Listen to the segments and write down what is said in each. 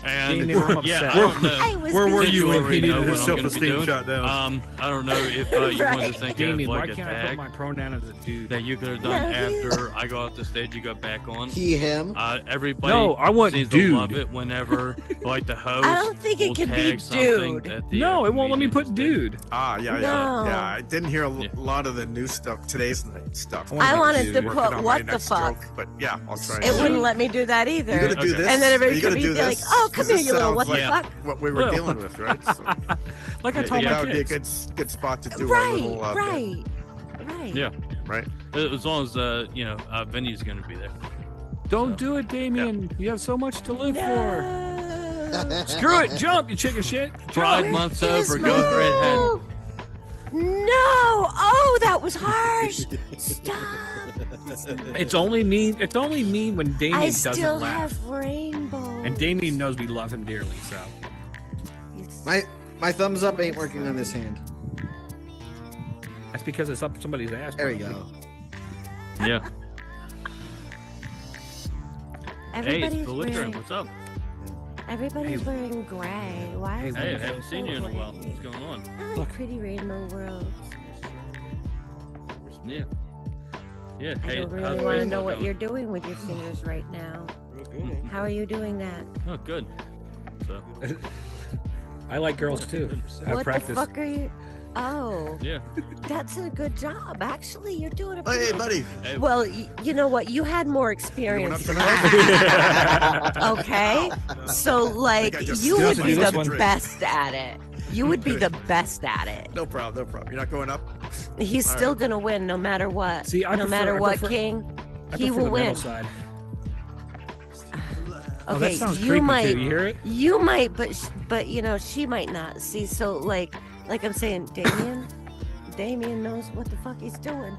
And yeah, I don't know. Where were Since you when already he know needed his what I'm gonna be self-esteem doing, shot down? I don't know if you wanted to think Jamie, of why like a can't I put tag my pronoun as a dude? that you could have done after I got off the stage. You got back on. He, him. Everybody No, I want seems dude. to love it whenever like the host. I don't think it will can be tag something dude. that the, No, it won't let me comedian put just did. dude. Yeah. No. I didn't hear a Yeah. lot of the new stuff, today's night stuff. I wanted to Working put on my what the next fuck. joke, but yeah, I'll try. It wouldn't let me do that either. You're gonna do Okay. this, And then Are everybody you could gonna be do like, this? "Oh, come 'Cause here, this you little sounds what the like fuck." what we were Well. dealing with, right? So, Like I told that my would be a kids. good spot to do a Right, little bit, right. Yeah, right? as long as Vinny's gonna be there. Don't So, do it, Damien. You have so much to live for. No. Screw it, jump, you chicken shit. Pride month's over. Go right ahead. No! Oh, that was harsh. Stop. It's only mean. It's only mean when Damien I doesn't still laugh. have rainbow. And Damien knows we love him dearly, so My thumbs up ain't working on this hand. that's because it's up somebody's ass. There we go. Yeah. Hey, Everybody's it's belligerent. wearing, What's up? everybody's wearing gray. Why is Hey, Hey, I everybody haven't seen you in a so while. gray? What's going on? I like pretty rainbow world. Yeah. Yeah. I Hey, don't how's really want to baseball know what going? you're doing with your fingers right now. How are you doing that? Oh, good. So, I like girls too. I What practice. the fuck are you? Oh, yeah. that's a good job. Actually, you're doing a Hey, pretty buddy. Hey, well. You know what? You had more experience up than to I had. Okay, so like I just- you You would have be to do this the one. best at it. You would be the best at it. No problem, no problem. You're not going up? He's All still right. gonna win no matter what. See, I no prefer- matter I what, prefer- King. I He prefer will the middle win. side. Okay, Oh, that sounds you creepy might. too. You hear it? You might, but you know she might not. See, so like I'm saying, Damien knows what the fuck he's doing.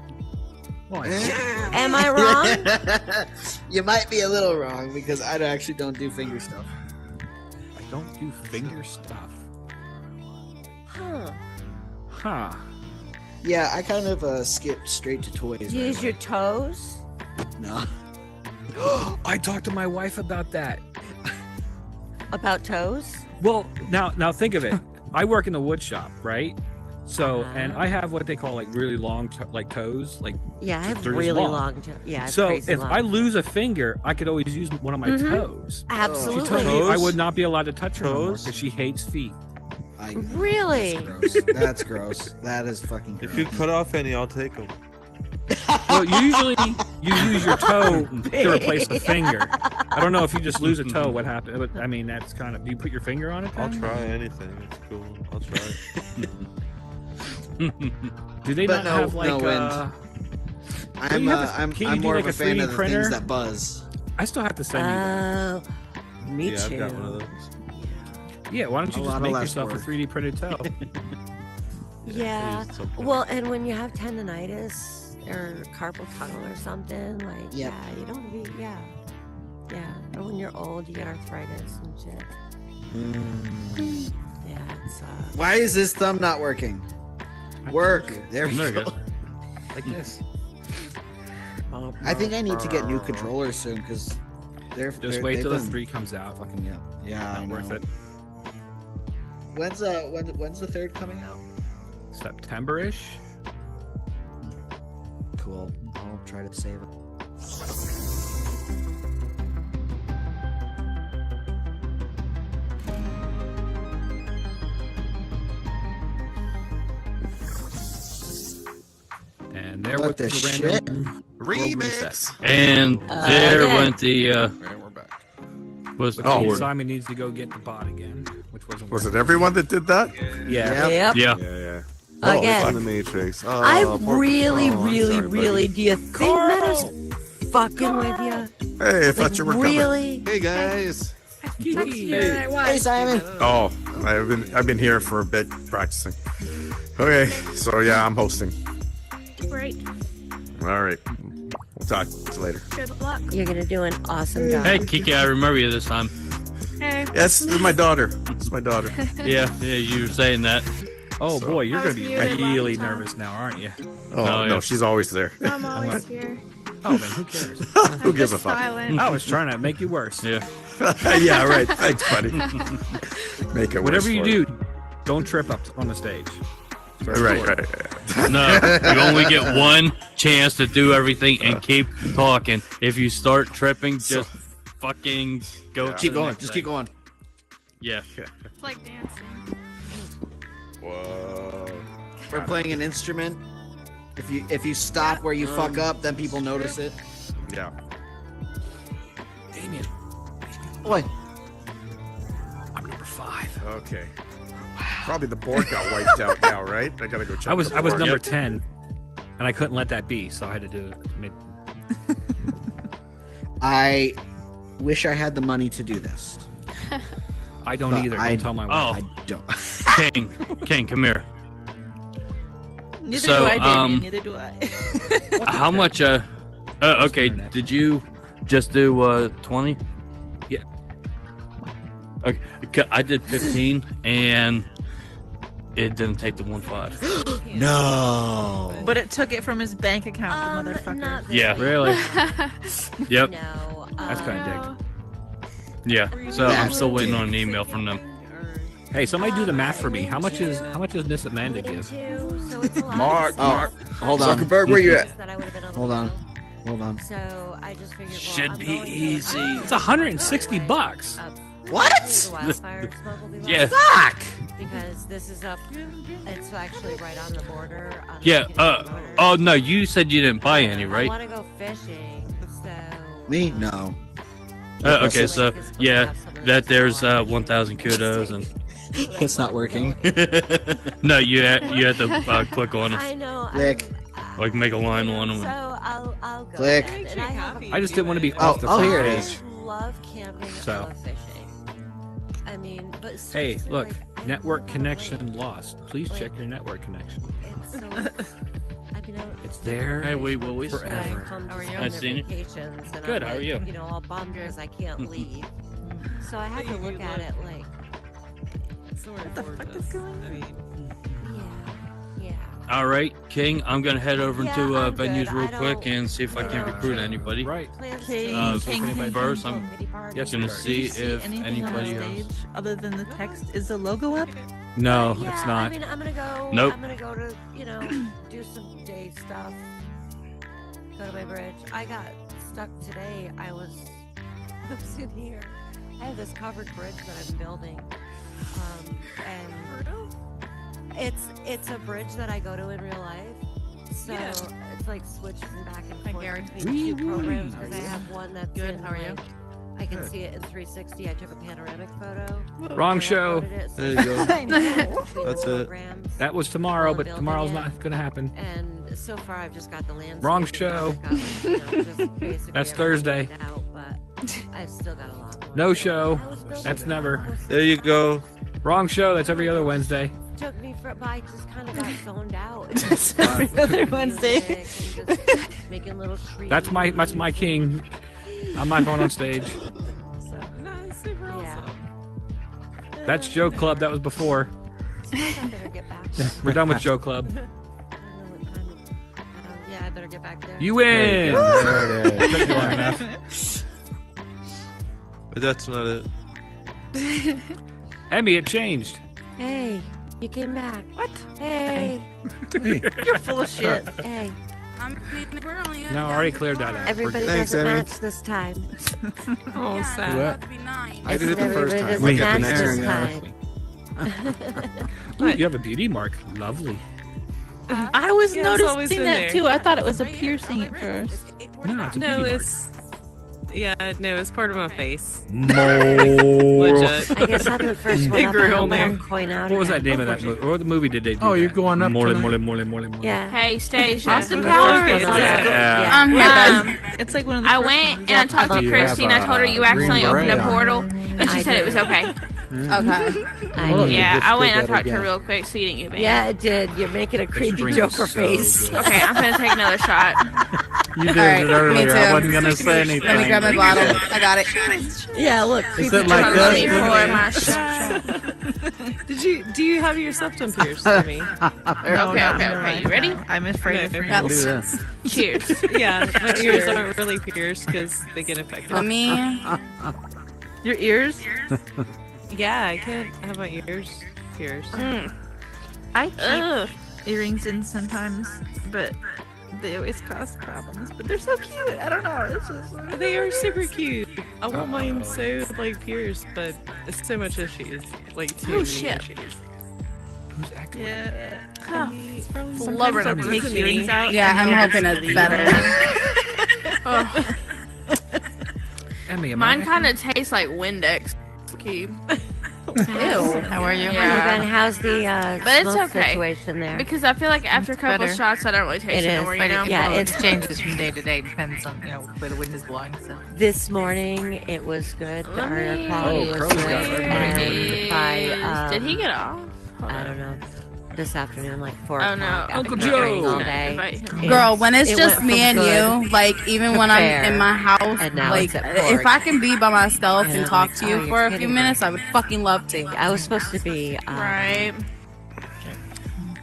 Why? Am I wrong? You might be a little wrong because I actually don't do finger stuff. I don't do finger stuff. Huh? Huh. Yeah, I kind of skip straight to toys. Use right your toes. No. I talked to my wife about that. About toes? Well, now think of it. I work in the wood shop, right? So, and Uh-huh. I have what they call like really long, like toes. Like, Yeah, I have They're just really long. long toes. Yeah, it's so crazy if long. I lose a finger, I could always use one of my Mhm. toes. She Absolutely. told me I Toes? would not be allowed to touch her anymore Toes? because she hates feet. Really? That's gross. That's gross. That is fucking gross. If you cut off any, I'll take them. Well, usually you use your toe to replace the finger. I don't know if you just lose a toe, what happened? But I mean, that's kind of. Do you put your finger on it? I'll then? try anything. It's cool. I'll try it. Do they But not no- have like? no, and- I'm you have a- I'm, can you I'm do more like of a a fan 3D of the printer? things that buzz. I still have to send you. Oh, me Yeah, too. I've got one of those. That. Yeah, why don't you A just lot of make less yourself a work. 3D printed toe? Yeah. It's something. Well, and when you have tendonitis or carpal tunnel or something, like, Yep. yeah, you don't be, yeah. Or when you're old, you get arthritis and shit. Yeah, it's, Why is this thumb not working? Work. There we There it go. goes. Like this. I think I need to get new controllers soon because Just wait till the 3 comes out. Fucking Yeah, yeah, I not worth know. it. When's the 3rd coming out? September-ish. Cool. I'll try to save it. And there What was the the shit? random Remix. And there okay. went the And we're back. was the Oh. cord. Simon needs to go get the bot again, which wasn't. Was it working. everyone that did that? Yeah. yep. Yeah. Yeah, yeah. Again. It's in the Matrix. Oh, I poor- really, oh, I'm really, sorry, buddy. really, do you think that I was fucking with you? Hey, I thought Like, you were coming. really? Hey guys. Hey, Simon. Oh, I've been here for a bit practicing. Okay, so yeah, I'm hosting. Great. All right, we'll talk to you later. Good luck. You're gonna do an awesome job. Hey, Kiki, I remember you this time. Hey. Yes, this is my daughter. This is my daughter. Yeah, you were saying that. Oh boy, you're I gonna was be muted really last time. nervous now, aren't you? Oh, Oh, yeah. no, she's always there. I'm always here. Oh man, who cares? Who gives a fuck? Silent. I was trying to make you worse. Yeah. Yeah, right. Thanks, buddy. Make it Whatever worse you for do, don't trip up on the stage. Right. No, you only get one chance to do everything and keep talking. If you start tripping, just fucking go. Yeah. to Keep the going. next Just thing. keep going. Yeah. It's like dancing. Whoa. We're playing an instrument. If you stop where you fuck up, then people notice it. Yeah. Damien, What? I'm number 5. Okay. Probably the board got wiped out now, right? I gotta go check. I was the board. number 10, and I couldn't let that be, so I had to do it. I wish I had the money to do this. I don't But either. I- Don't tell my wife. Oh, I don't. King, come here. Neither So, do I, Damien. um, Neither do I. How much? Okay. Did you just do 20? Yeah. Okay. I did 15, and it didn't take the 1.5. No. But it took it from his bank account, the motherfucker. Not Yeah. Really? Yep. No. That's kinda Yeah. So I'm still waiting on an email from them. Hey, somebody do the math for me. How much is Miss Amanda give? Mark. Oh, hold on. Zuckerberg, where you at? Hold on. Hold on. So I just figured, well, Should I'm be going to- easy. It's $160. What? The wildfire smoke will be less Yeah. Fuck. Because this is up. It's actually right on the border. On Yeah. the Canadian border. Oh no, you said you didn't buy any, I right? want to go fishing. So. Me? No. Okay. So yeah, that there's 1,000 kudos and. It's not working. No, you had to click on them, I know. Click. like make a line on So them. I'll go. Click. ahead, and I have a I just didn't want to be Oh, off the oh, front here it page. is. I love camping. So. I love fishing. I mean, but Hey, seriously, look, like, I network really connection lost. Please Like- check your network connection. It's so. I mean, It's there. Hey, wait, what we Forever. say? Come How are to you? spend Nice their seeing you. vacations, and Good, I'm how are like, you? You know, all bummed because I can't leave. So I had to look at it like, What the fuck is going on? yeah. All right, King, I'm gonna head over Yeah, into I'm venues good. real I quick don't- and see if I can recruit anybody. Right. Plans Okay, to- King, First, I'm Yes, gonna sir. Do you see if anything on the anybody else. stage other than the text? Is the logo up? No, Yeah, it's I not. mean, I'm gonna go. Nope. I'm gonna go to, do some day stuff. Go to my bridge. I got stuck today. I was in here. I have this covered bridge that I'm building, and it's a bridge that I go to in real life. So Yeah. it's like switching back and Hi, forth Gary. between two Wee-wee. programs How are because I you? have one that's Good, in, how are you? like, I can see it in 360. I took a panoramic photo. Wrong and show. uploaded it, so There you go. I know. between That's the it. programs. That was tomorrow, but Building tomorrow's it. not going to happen. And so far, I've just got the landscape. Wrong show. That's Thursday. Out, but I've still got a lot more. No show. I was building That's it. never. I was- There you go. Wrong show. That's every other Wednesday. Took me for, but I just kind of got zoned out. Every other Wednesday. And just making little trees. That's my king. I'm not going on stage. So, yeah. That's Joe Club. That was before. I better get back. We're done with Joe Club. I don't know what time. Yeah, I better get back there. You win. There it is. Took you long enough. But that's not it. Emmy, it changed. Hey, you came back. What? Hey, You're full of shit. hey. No, I already cleared that out. Everybody Thanks, doesn't Emmy. match this time. Oh, What? I did it the first Everybody time. doesn't I get the match next this time. time. Ooh, you have a beauty mark. Lovely. I was Yeah, it's always noticing been that there. too. I thought it was a piercing at first. No, it's a No, beauty it's no, it's part of my face. mark. Legit. I guess I'm the first one It up grew and on I'm there. gonna coin out. What was that again. name of that movie? What movie did they do? Oh, you're that? going up More, tonight? more. Yeah. Hey, Stacia. Austin Yeah. Powers. Yeah. It's like one of the I first went ones. and I talked Do to you Christine. I have told her a you accidentally green opened a beret on? portal, and she I said it do. was okay. Okay. I know. Yeah, I went and I talked to her real quick, so you didn't get banned. Yeah, it did. You're making a creepy drink Joker is so face. good. Okay, I'm gonna take another shot. You did Alright, it me earlier. I too. wasn't gonna say anything. Let me grab my bottle. I got it. Yeah, look. Is creepy it like Joker that? face. For my shot. Do you have your septum pierced for me? Okay. You ready? I'm afraid Okay. of Do this. Cheers. Yeah, my ears aren't really pierced because they get infected. Let me. Your ears? Yeah, I can't have my ears pierced. I keep Ugh. earrings in sometimes, but they always cause problems. But they're so cute. I don't know. It's just They are super cute. I want mine so like pierced, but it's so much issues. Like too Oh, many shit. issues. yeah. Huh. Sometimes Blubber I'll number. take the earrings out. Yeah, I'm hoping it's better. Oh, Emmy, am mine I- kind of tastes like Windex. Keep. Ew. How are you? Yeah. Then how's the But it's smoke okay. situation there? Because I feel like after a couple better. shots, I don't really taste It it is, anymore, you But know? Yeah, it it's- changes from day to day. Depends on where the wind is blowing. So This morning it was good. The Let air me- quality Oh, was Crow's good. got it. And by Did he get off? I don't know. This afternoon, like 4 Oh, o'clock. no. after Uncle it Joe. raining all day. Invite him. it- Girl, when it's it just went me from and good you, like even to when I'm fair, in my house, and now like it's at if pork. I can be by myself And and I'm talk like, to oh, you you're for a kidding few me. minutes, I would fucking love to. I was supposed to be. Right.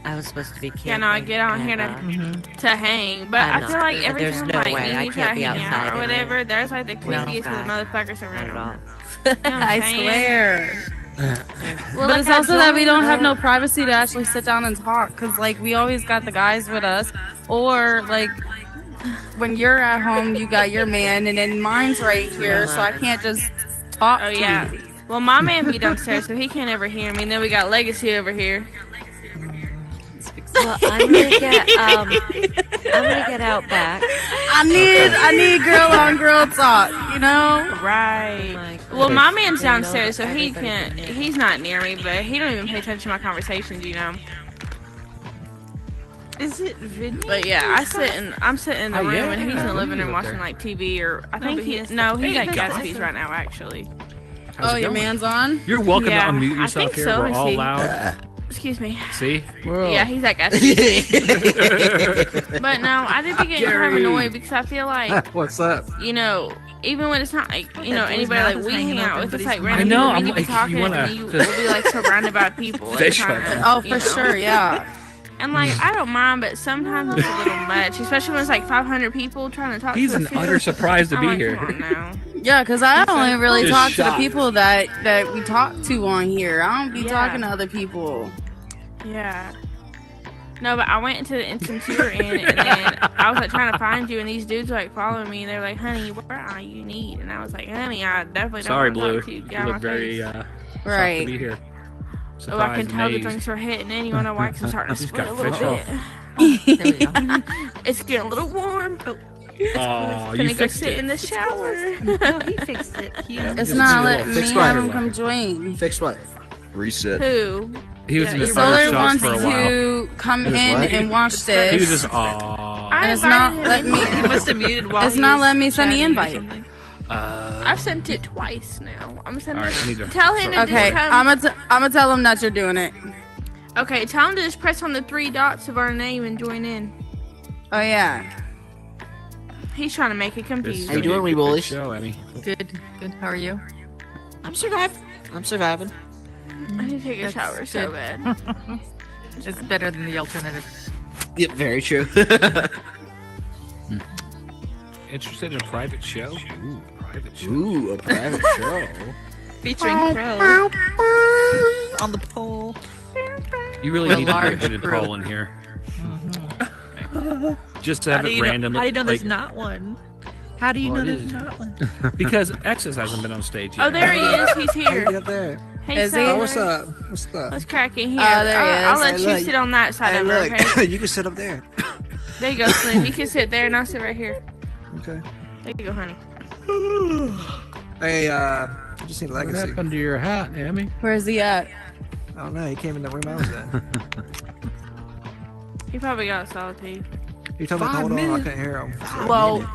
I was supposed to be camping. Yeah, no, I get on here and, to hang, but I'm I feel not. like every There's time no like way. me I and you can't try be hanging outside out or in whatever, it. there's like the No, creepiest God. motherfuckers not at around. all. I swear. Well, But like it's I also that we don't have told- no privacy to actually sit down and talk, because like we always got the guys with us, or like when you're at home you got your man and then mine's right here, so I can't just talk Oh to yeah. you. Well, my man be downstairs, so he can't ever hear me. And then we got Legacy over here. Well, I'm gonna get out back. I need girl on girl talk, you know? Right. My Well, my goodness, man's you know downstairs, so that he everybody can't. can hear. He's not near me, but he don't even pay attention to my conversations, you know. is it Vinny? But yeah, I'm sitting in the Oh, room, yeah? and he's in the Yeah, living room he's up watching there. like TV, or I think but he is- he's at Gatsby's right now, actually. How's Oh, it your going? man's on? You're welcome Yeah, to unmute I yourself think here. so. We're Let me all see. loud. Excuse me. See? Yeah, he's at Gatsby's. But no, I did be getting kind of Gary. annoyed because I feel like, What's up? you know, even when it's not like, you know, That boy's anybody mouth like is we hanging hang out open, with, it's but like he's random I know, people, I'm you be like, you talking wanna and you just- will be like surrounded by people. and Fish trying hook. to, Oh, you for know. sure, yeah. And like, I don't mind, but sometimes it's a little much, especially when it's like 500 people trying to talk He's to a an few. utter surprise to I'm be like, here. Come on now. Yeah, because I only really Just talk to the shocked. people that we talk to on here. I don't be Yeah. talking to other people. Yeah. No, but I went into the instance you were in, and then I was like trying to find you, and these dudes were like following me, and they're like, "Honey, where are you need?" And I was like, "Honey, I definitely don't Sorry, want to Blue. talk to you. Get You out look of my very face." shocked to Right. be here. Oh, I can Surprised, tell the amazed. drinks are hitting in. You want to wax? I'm starting to He's sweat got a little fish bit. There we go. It's getting a little warm. Oh, Oh, gonna you go fixed sit it. in the shower. No, he fixed it. He It's Just not a letting little me fixed have him right come away. join. Fix what? Reset. Who? He was Yeah, in the you're fire Solar shops wants for a while. to come His in what? and watch He was this. just, aw. I And it's not invited letting him. me. He must have muted while It's he not was letting me send the chatting or invite. something. I've sent it twice now. I'm sending All right, I need it. to- Tell him to Okay, just come. I'm gonna tell him that you're doing it. Okay, tell him to just press on the 3 dots of our name and join in. Oh yeah. He's trying to make it This confused. is How you gonna doing, be a wee good bullies? show, Emmy. Good. How are you? I'm surviving. I'm surviving. I need to take a That's shower so good. bad. It's better than the alternative. Yep, very true. Interested in a private show? Ooh, private show. Ooh, a private show. Featuring Crow on the pole. You really With need to large put a hidden crew. poll in here. Just to have it random. How do you know like- there's not one? How do you Well, know it there's is. not one? Because X's hasn't been on stage yet. Oh, there he is. He's here. Get there. Hey, Is he? Solar. Oh, What's up? What's up? Let's crack in here. Oh, there he I'll is. let Hey, you look. sit on that side Hey, of look. her, okay? You can sit up there. There you go, Slim. You can sit there and I'll sit right here. Okay. There you go, honey. Hey, I just need What legacy. happened to your hat, Emmy? Where's he at? I don't know. He came in the room I was in. He probably got solitude. He told me to hold on. I couldn't hear him. Well,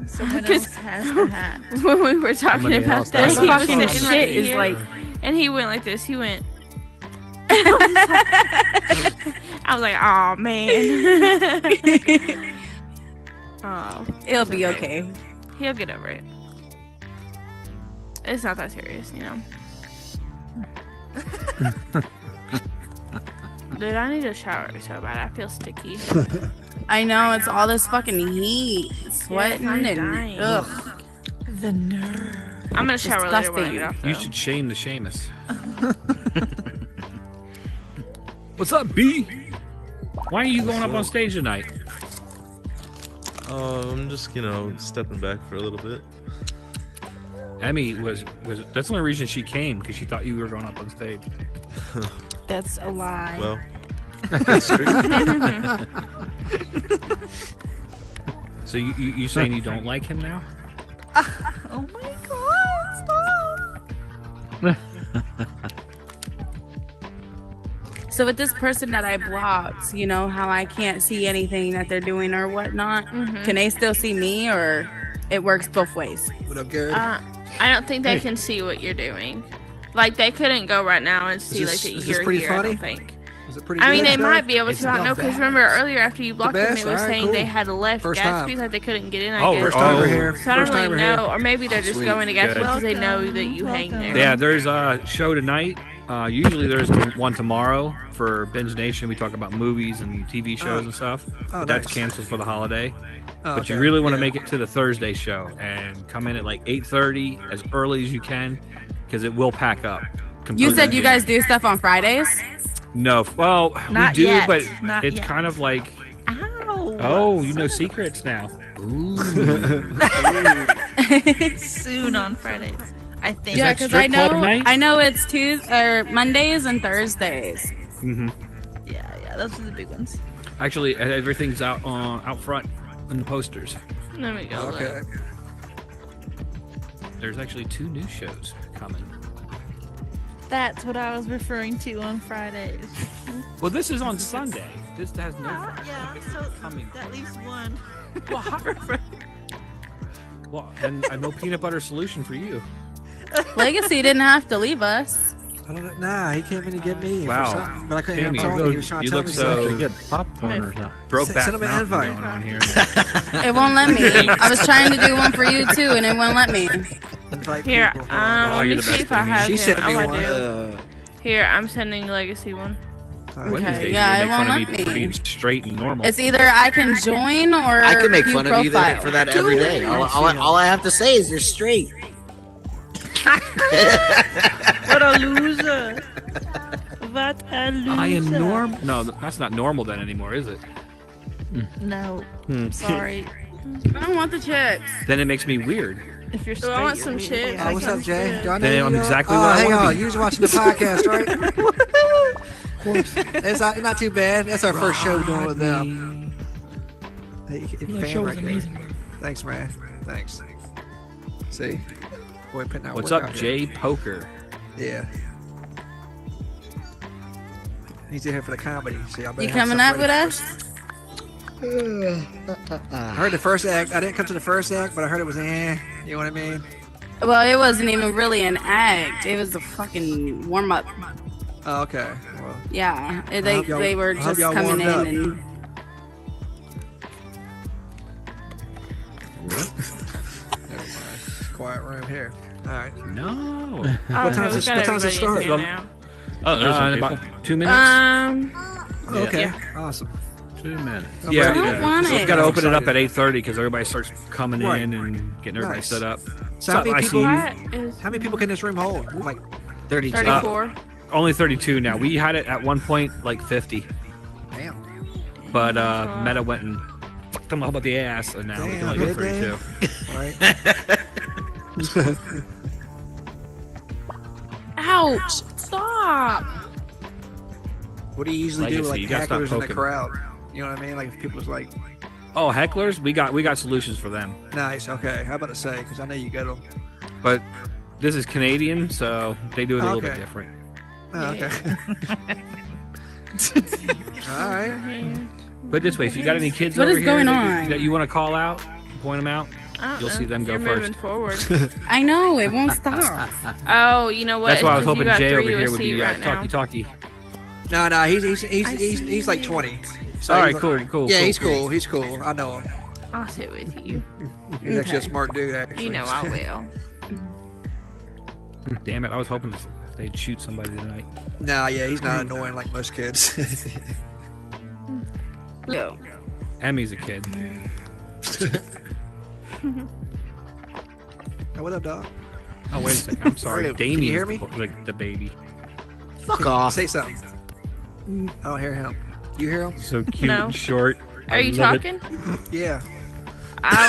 Someone Because- else has the hat. When we were talking Somebody about else that, does. he was fucking sitting shit right is here. like And And he went like this. He went. I was like, oh man. Oh, It'll be okay. he'll get over it. It's not that serious, you know. Dude, I need a shower so bad. I feel sticky. I know, it's all this fucking heat. Sweating I'm and dying. ugh. The nerve. I'm gonna shower later when I get off. You though. should shame the Seamus. What's up, B? Why are you going up on stage tonight? I'm just, stepping back for a little bit. Emmy was that's the only reason she came, because she thought you were going up on stage. That's a lie. Well, So you saying you don't like him now? Oh my god, stop. So with this person that I blocked, you know how I can't see anything that they're doing or whatnot. Can they still see me, or it works both ways? What up, Gary? I don't think they can see what you're doing. Like they couldn't go right now and see this- like is that this you're pretty here. I funny? don't think. Is it pretty I mean, good, they Doug? might be able It's to. I don't know, not because bad. remember earlier after you blocked them, best? it was Alright, saying cool. they had left First gas time. fees, like they couldn't get in. I Oh, guess. First time we're Oh. here. So I don't First time really we're know, here. or maybe they're just Sweet. going to gas Good. because they know that you hang there. Yeah, there's a show tonight. Usually there's one tomorrow for Binge Nation. We talk about movies and TV shows and stuff. But that's nice. canceled for the holiday. Oh, But you okay. really want to Yeah. make it to the Thursday show and come in at like 8:30 as early as you can, because it will pack up. You said you guys do stuff on Fridays? No, well, Not we do, yet. but Not it's yet. kind of like, Ow. oh, you know secrets now. Soon on Fridays. I think. Yeah, that because strip club night? I know it's Mondays and Thursdays. hmm Yeah, those are the big ones. Actually, everything's out front in the posters. Let me go. Okay. Look. There's actually 2 new shows coming. That's what I was referring to on Fridays. Well, this is on Sunday. This has no. Yeah, so coming. that leaves one. Well, and no peanut butter solution for you. Legacy didn't have to leave us. I don't know. Nah, he came in to get me. Wow. For something, but I couldn't Tammy, hear him talking. He was trying to you tell look me so something. Get popcorn or something. broke back Send him an mountain invite. going on here. It won't let me. I was trying to do one for you too, and it won't let me. Invite Here, people. let you're me the see best if I thing. have She him. sent me Oh, I one. do. Here, I'm sending Legacy one. Wednesdays, yeah, you it make fun won't of me let for me. being straight and normal. It's either I can join or I can make view fun of you profile. for that every day. All I have to say is you're straight. What a loser. What a loser. I am normal. No, that's not normal then anymore, is it? No. Sorry. I don't want the chips. Then it makes me weird. If you're So straight, I want you're some weird. chips. Yeah, What's up, sounds Jay? good. Do I know Then you? I'm exactly Oh, what I hang wanna on. be. You was watching the podcast, right? It's not too bad. That's our first show doing with them. Hey, That show was amazing. Thanks, man. Thanks. See, boy, putting that What's work up, out here. Jay Poker? Yeah. He's in here for the comedy. See, I better You have coming something up with ready us? I heard the first act. I didn't come to the first act, but I heard it was you know what I mean? Well, it wasn't even really an act. It was a fucking warm up. Oh, okay. Well, Yeah, I they hope y'all- they were I hope just y'all coming in warmed up. and quiet room here. All right. No. Oh, What okay, time's we've it- got what time's it everybody in start? here now. Oh, there's some in people. about 2 minutes. Okay. Yeah. Awesome. 2 minutes. I'm Yeah, ready I don't to- want we've it. got to I'm open it up excited. at 8:30 because everybody starts coming Right. in and getting everybody Nice. set up. So how So many I people? see What is How many people can this room hold? Like 32. 34? only 32 now. We had it at one point like 50, damn. but Meta went and fucked them up the ass, and now we can Damn, only go did they? 32. Right. ouch! Stop! What do you usually do with Legacy, like you gotta stop hecklers in the poking. crowd? You know what I mean? Like if people's like, Oh, hecklers, we got solutions for them, nice, okay. How about to say? Because I know you get them. but this is Canadian, so they do it a little bit Okay. different. Oh, okay. All right. But this way, if you got any kids What over is here going that, on? that you want to call out, point them out. You'll see them go You're moving first. forward. I know it won't stop. Oh, you know what? That's why I was It's 'cause hoping you got Jay over 3 to here a would seat be right now. talkie. No, he's like 20. So All right, he's- cool. Yeah, cool, he's cool. He's cool. I know him. I'll sit with you. He's actually a smart dude. Actually. You know I will. Damn it! I was hoping they'd shoot somebody tonight. Nah, yeah, he's not annoying like most kids. No. Emmy's a kid. Hey, what up, dog? Oh wait a second. I'm sorry. Can you Damien, hear me? the baby. Fuck off. Say something. I don't hear him. You hear him? So cute No. and short. Are I you love it. talking? Yeah.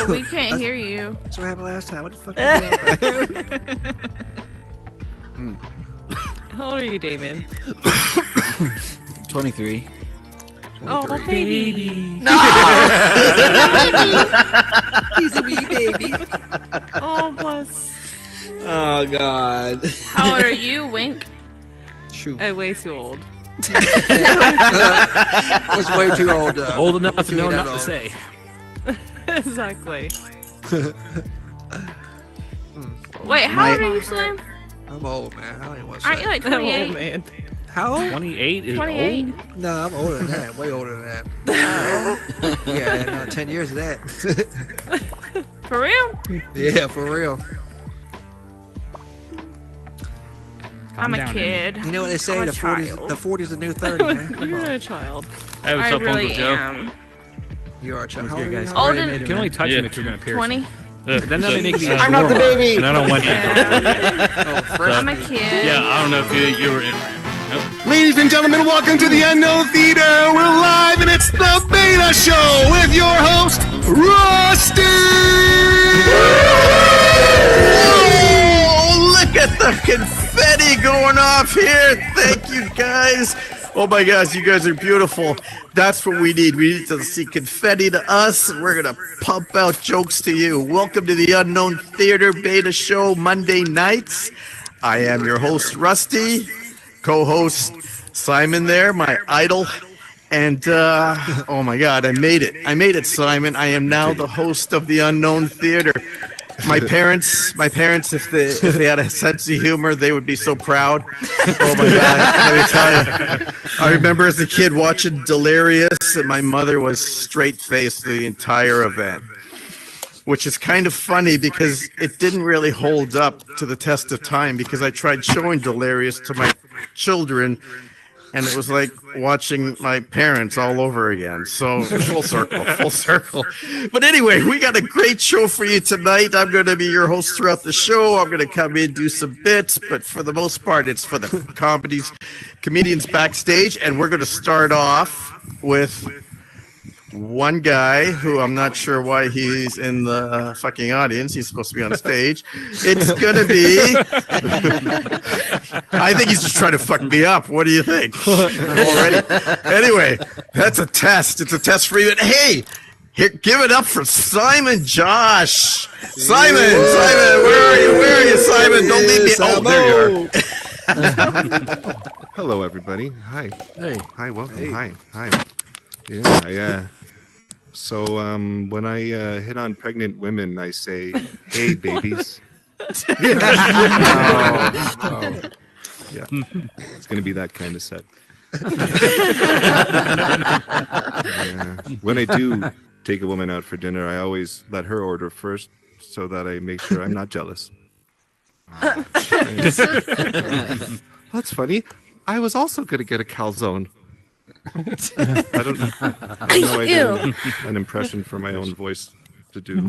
We can't hear you. That's what happened last time. What the fuck? Are you doing? How old are you, Damon? 23. Oh, baby. No! He's a wee baby. Oh, bless. Oh God. How old are you, Wink? Shoot. Way too old. I was way too old. Old enough to Too know that enough to old. say. Exactly. Wait, how old are you, Slim? I'm old, man. I don't even want to Aren't you say. like Oh, 28? man. How old? 28 is 28. old. No, I'm older than that. Way older than that. Yeah, 10 years of that. For real? Yeah, for real. I'm a down, kid. You know what they say? I'm a The 40s, child. the 40s the new 30, man. Come You're on. a child. Hey, what's I up, really Uncle Joe? am. You are a child. How Here, old are you guys. now? Older- You can only touch Yeah. him if you're gonna pierce 20? him. Then they make me I'm not the baby. and I don't want that. I'm a kid. Yeah, I don't know if you were in. Ladies and gentlemen, welcome to the Unknown Theater. We're live and it's the Beta Show with your host, Rusty! Whoa, look at the confetti going off here. Thank you, guys. Oh my gosh, you guys are beautiful. That's what we need. We need to see confetti to us, and we're going to pump out jokes to you. Welcome to the Unknown Theater Beta Show Monday nights. I am your host, Rusty. Co-host Simon there, my idol. And, oh my God, I made it. I made it, Simon. I am now the host of the Unknown Theater. My parents, if they had a sense of humor, they would be so proud. Oh my God, let me tell you. I remember as a kid watching Delirious, and my mother was straight-faced the entire event. Which is kind of funny because it didn't really hold up to the test of time because I tried showing Delirious to my children and it was like watching my parents all over again. So full circle. But anyway, we got a great show for you tonight. I'm going to be your host throughout the show. I'm going to come in, do some bits, but for the most part, it's for the comedians backstage. And we're going to start off with one guy who I'm not sure why he's in the fucking audience. He's supposed to be on stage. It's gonna be. I think he's just trying to fuck me up. What do you think? Already. Anyway, that's a test. It's a test for you. And hey, here, give it up for Simon Josh. Simon, where are you? Where are you, Simon? Don't leave me. Oh, there you are. Hello, everybody. Hi. Hey. Hi. Welcome. Hey. Hi. Yeah. So when I hit on pregnant women, I say, "Hey, babies." Yeah. It's gonna be that kind of set. Yeah. When I do take a woman out for dinner, I always let her order first, so that I make sure I'm not jealous. That's funny. I was also gonna get a calzone. I don't know. I did an impression for my own voice to do.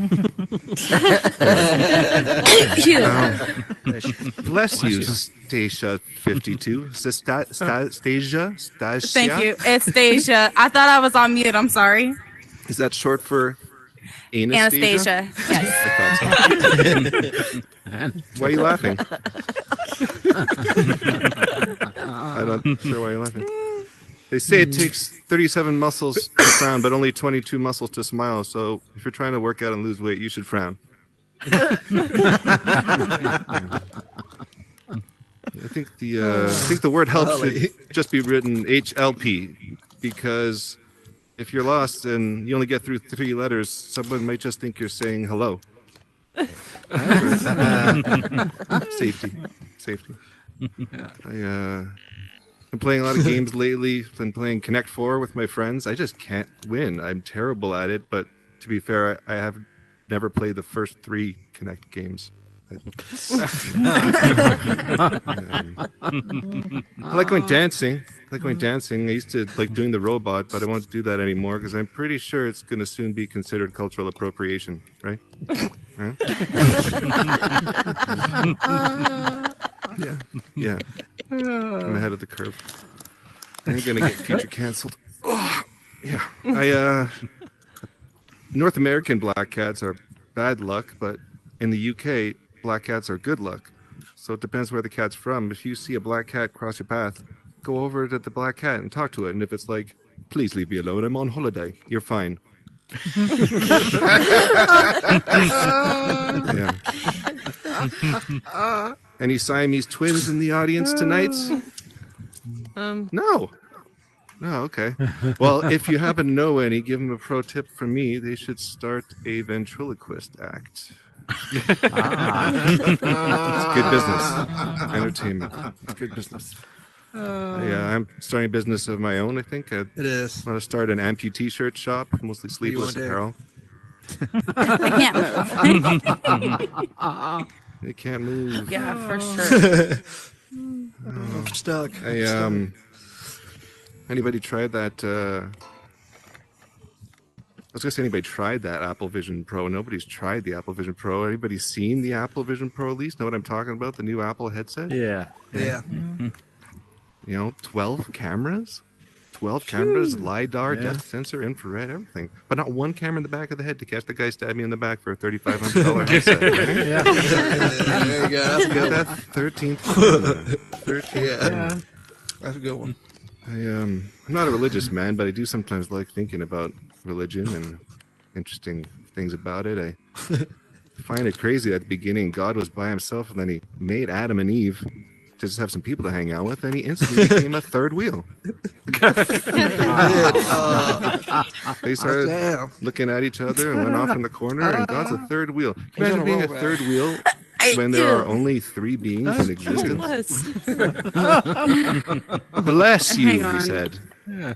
Bless you, Stasia 52. Stasia? Thank you. It's Stasia. I thought I was on mute. I'm sorry. Is that short for Anastasia? Anastasia. Yes. Why are you laughing? I'm not sure why you're laughing. They say it takes 37 muscles to frown, but only 22 muscles to smile. So if you're trying to work out and lose weight, you should frown. I think the word help should just be written HLP, because if you're lost and you only get through 3 letters, someone might just think you're saying hello. Safety. I'm playing a lot of games lately. Been playing Connect 4 with my friends. I just can't win. I'm terrible at it, but to be fair, I have never played the first 3 Connect games. I like going dancing. I used to like doing the robot, but I won't do that anymore because I'm pretty sure it's going to soon be considered cultural appropriation, right? Huh? Yeah. I'm ahead of the curve. I'm going to get future canceled. Yeah. North American black cats are bad luck, but in the UK, black cats are good luck. So it depends where the cat's from. If you see a black cat cross your path, go over to the black cat and talk to it. And if it's like, please leave me alone, I'm on holiday, you're fine. Yeah. Any Siamese twins in the audience tonight? No. Oh, okay. Well, if you happen to know any, give them a pro tip from me. They should start a ventriloquist act. It's good business. Entertainment. Good business. Yeah, I'm starting a business of my own, I think. It is. I want to start an amputee shirt shop, mostly sleeveless apparel. I They can't move. Yeah, for sure. I'm stuck. Anybody tried that? I was gonna say anybody tried that Apple Vision Pro. Nobody's tried the Apple Vision Pro. Anybody seen the Apple Vision Pro at least? Know what I'm talking about? The new Apple headset? Yeah. You know, 12 cameras? 12 cameras, LiDAR, depth sensor, infrared, everything. But not one camera in the back of the head to catch the guy stab me in the back for a $3,500 headset. Right? Yeah. There you go. That's a good one. 13th. Yeah. That's a good one. I'm not a religious man, but I do sometimes like thinking about religion and interesting things about it. I find it crazy at the beginning God was by himself and then he made Adam and Eve to just have some people to hang out with, and he instantly became a third wheel. They started looking at each other and went off in the corner, and God's a third wheel. Can you imagine being a third wheel when there are only 3 beings in existence? Bless you, he said. No,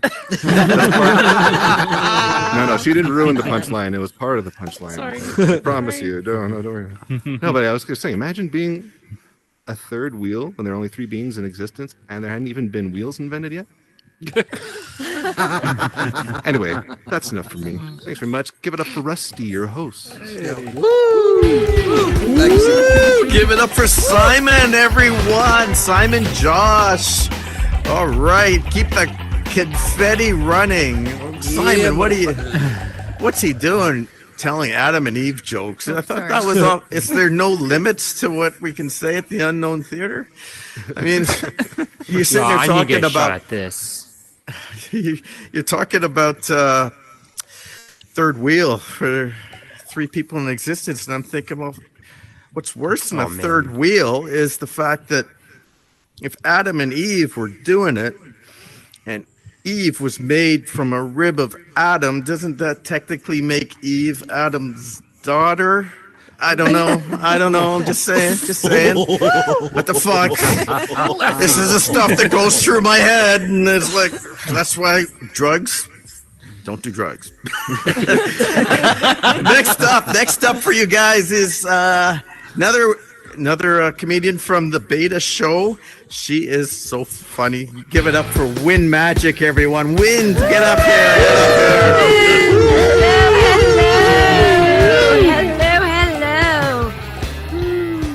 she didn't ruin the punchline. It was part of the punchline. Sorry. I promise you. Don't worry. No, but I was going to say, imagine being a third wheel when there are only 3 beings in existence and there hadn't even been wheels invented yet. Anyway, that's enough for me. Thanks very much. Give it up for Rusty, your host. Woo! Give it up for Simon, everyone. Simon Josh. All right, keep the confetti running. Simon, what's he doing? Telling Adam and Eve jokes. I thought that was all. Is there no limits to what we can say at the Unknown Theater? I mean, you're sitting there talking about this. You're talking about third wheel for 3 people in existence, and I'm thinking, well, what's worse than a third wheel is the fact that if Adam and Eve were doing it, and Eve was made from a rib of Adam, doesn't that technically make Eve Adam's daughter? I don't know. I'm just saying. What the fuck? This is the stuff that goes through my head, and it's like, that's why drugs. Don't do drugs. Next up for you guys is another comedian from the Beta Show. She is so funny. Give it up for Win Magic, everyone. Win, get up here. Hello.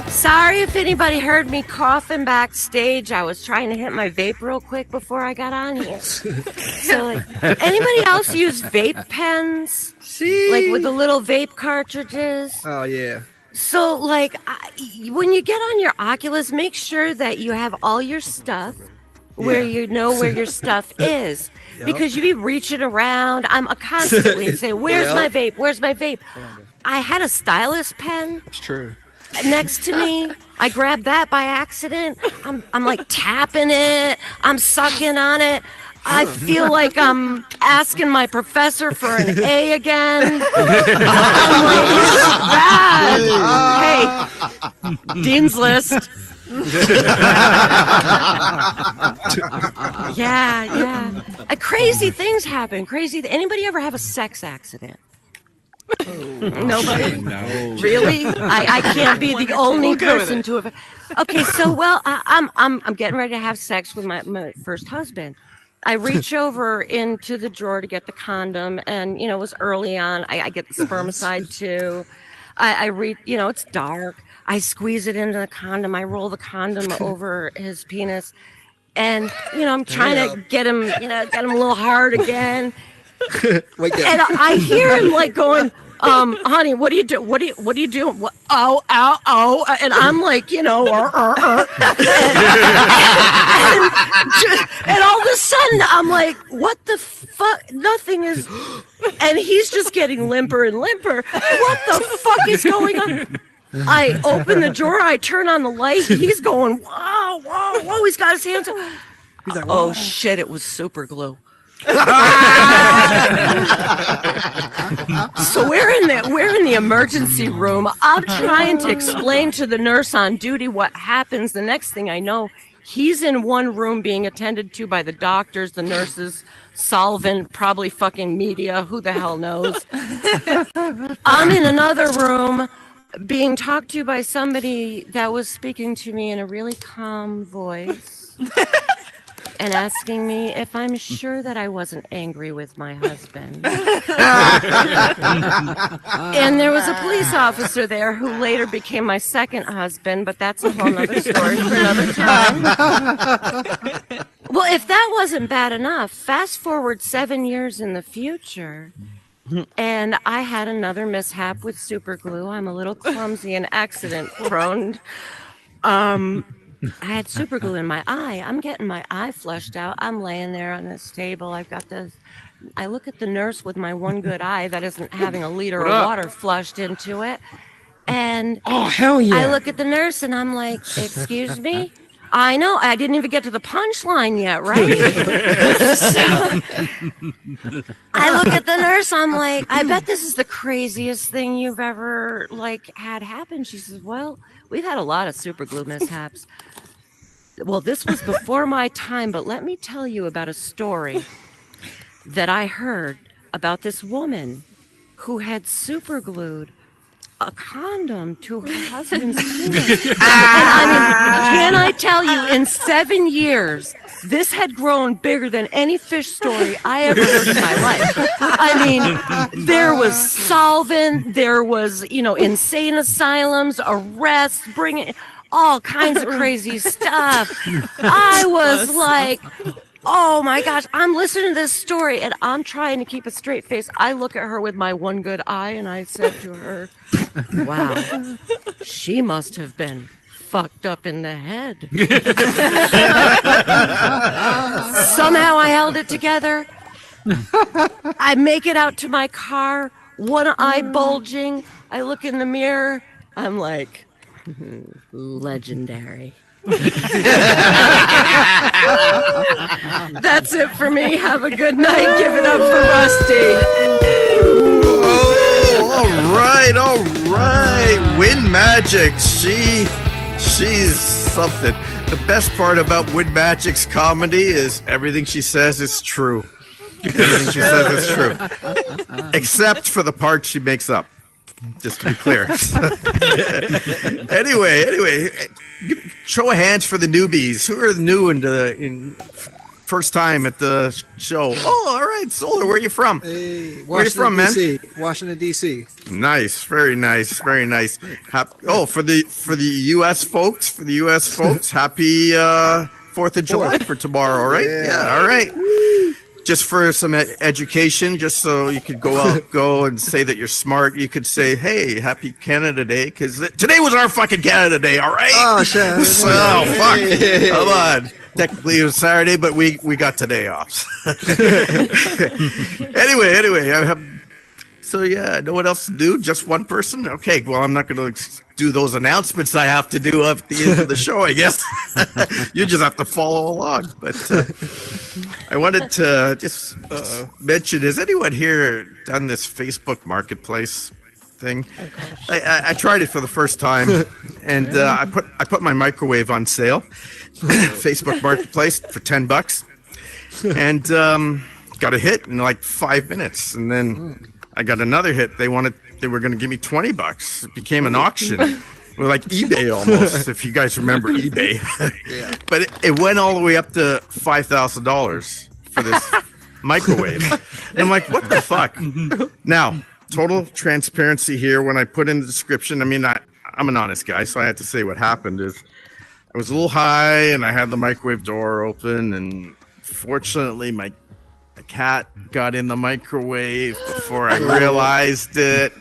Sorry if anybody heard me coughing backstage. I was trying to hit my vape real quick before I got on here. So, anybody else use vape pens? Like with the little vape cartridges? Oh, yeah. So, when you get on your Oculus, make sure that you have all your stuff where you know where your stuff is. Yep. Because you be reaching around. I'm constantly saying, where's my vape? Where's my vape? I had a stylus pen. It's true. Next to me. I grabbed that by accident. I'm like tapping it. I'm sucking on it. I feel like I'm asking my professor for an A again. I'm like, this is bad. Hey, Dean's List. Yeah. Crazy things happen. Anybody ever have a sex accident? Nobody? No. Really? I can't be the only person to have. Okay, so I'm getting ready to have sex with my first husband. I reach over into the drawer to get the condom, and it was early on. I get the spermicide too. I read, it's dark. I squeeze it into the condom. I roll the condom over his penis, and I'm trying to get him, get him a little hard again. And I hear him like going, honey, what do you do? What do you do? What? Oh, and I'm like, and all of a sudden I'm like, what the fuck? Nothing is, and he's just getting limper and limper. What the fuck is going on? I open the drawer, I turn on the light, he's going, whoa, he's got his hands up. He's like, oh shit, it was super glue. So we're in the emergency room. I'm trying to explain to the nurse on duty what happens. The next thing I know, he's in one room being attended to by the doctors, the nurses, solvent, probably fucking media, who the hell knows. I'm in another room being talked to by somebody that was speaking to me in a really calm voice and asking me if I'm sure that I wasn't angry with my husband. And there was a police officer there who later became my second husband, but that's a whole nother story for another time. Well, if that wasn't bad enough, fast forward 7 years in the future, and I had another mishap with super glue. I'm a little clumsy and accident prone. I had super glue in my eye. I'm getting my eye flushed out. I'm laying there on this table. I've got this. I look at the nurse with my one good eye that isn't having a liter of water flushed into it. And oh, hell yeah. I look at the nurse and I'm like, excuse me? I know. I didn't even get to the punchline yet, right? So, I look at the nurse. I'm like, I bet this is the craziest thing you've ever had happen. She says, well, we've had a lot of super glue mishaps. Well, this was before my time, but let me tell you about a story that I heard about this woman who had super glued a condom to her husband's penis. And can I tell you, in 7 years, this had grown bigger than any fish story I ever heard in my life. I mean, there was solvent, there was, insane asylums, arrests, bringing all kinds of crazy stuff. I was like, oh my gosh, I'm listening to this story and I'm trying to keep a straight face. I look at her with my one good eye and I said to her, wow, she must have been fucked up in the head. Somehow I held it together. I make it out to my car, one eye bulging. I look in the mirror. I'm like, legendary. That's it for me. Have a good night. Give it up for Rusty. Oh, all right. Win Magic. She's something. The best part about Win Magic's comedy is everything she says is true. Everything she says is true, except for the part she makes up. Just to be clear. Anyway, show of hands for the newbies. Who are new in first time at the show? Oh, all right, Solar. Where are you from? Hey, where are you from, man? Washington D.C. Nice, very nice, very nice. For the U.S. folks, happy 4th of July for tomorrow. All right, yeah, all right. Just for some education, just so you could go and say that you're smart, you could say, hey, happy Canada Day, because today was our fucking Canada Day, all right? Oh, shit. Oh, fuck. Come on. Technically, it was Saturday, but we got today off. Anyway, I have So yeah, know what else to do? Just one person? Okay, well, I'm not going to do those announcements I have to do at the end of the show, I guess. You just have to follow along. But I wanted to just mention, has anyone here done this Facebook Marketplace thing? I tried it for the first time, and I put my microwave on sale, Facebook Marketplace for $10, and got a hit in like 5 minutes, and then I got another hit. They were going to give me $20. It became an auction. Well, like eBay almost, if you guys remember eBay. Yeah. But it went all the way up to $5,000 for this microwave. And I'm like, what the fuck? Now, total transparency here. When I put in the description, I mean, I'm an honest guy, so I had to say what happened is I was a little high, and I had the microwave door open, and fortunately, my cat got in the microwave before I realized it.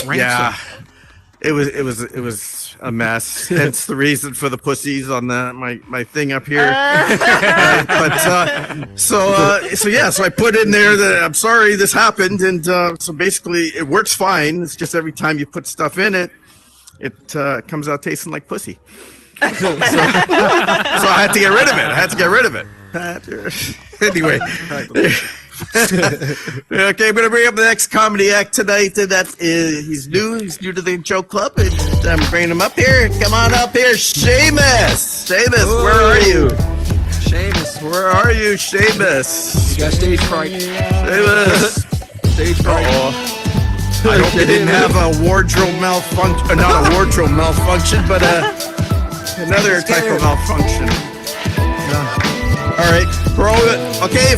Yeah, it was a mess. Hence the reason for the pussies on my thing up here. So I put in there that I'm sorry this happened, and so basically it works fine. It's just every time you put stuff in it, it comes out tasting like pussy. So I had to get rid of it. Anyway, okay, I'm gonna bring up the next comedy act tonight, and he's new to the joke club, and I'm bringing him up here. Come on up here, Seamus. Where are you? Seamus? You got stage fright. Seamus. Stage fright. I hope you didn't have a wardrobe malfunction. Not a wardrobe malfunction, but another type of malfunction. All right, bro. Okay.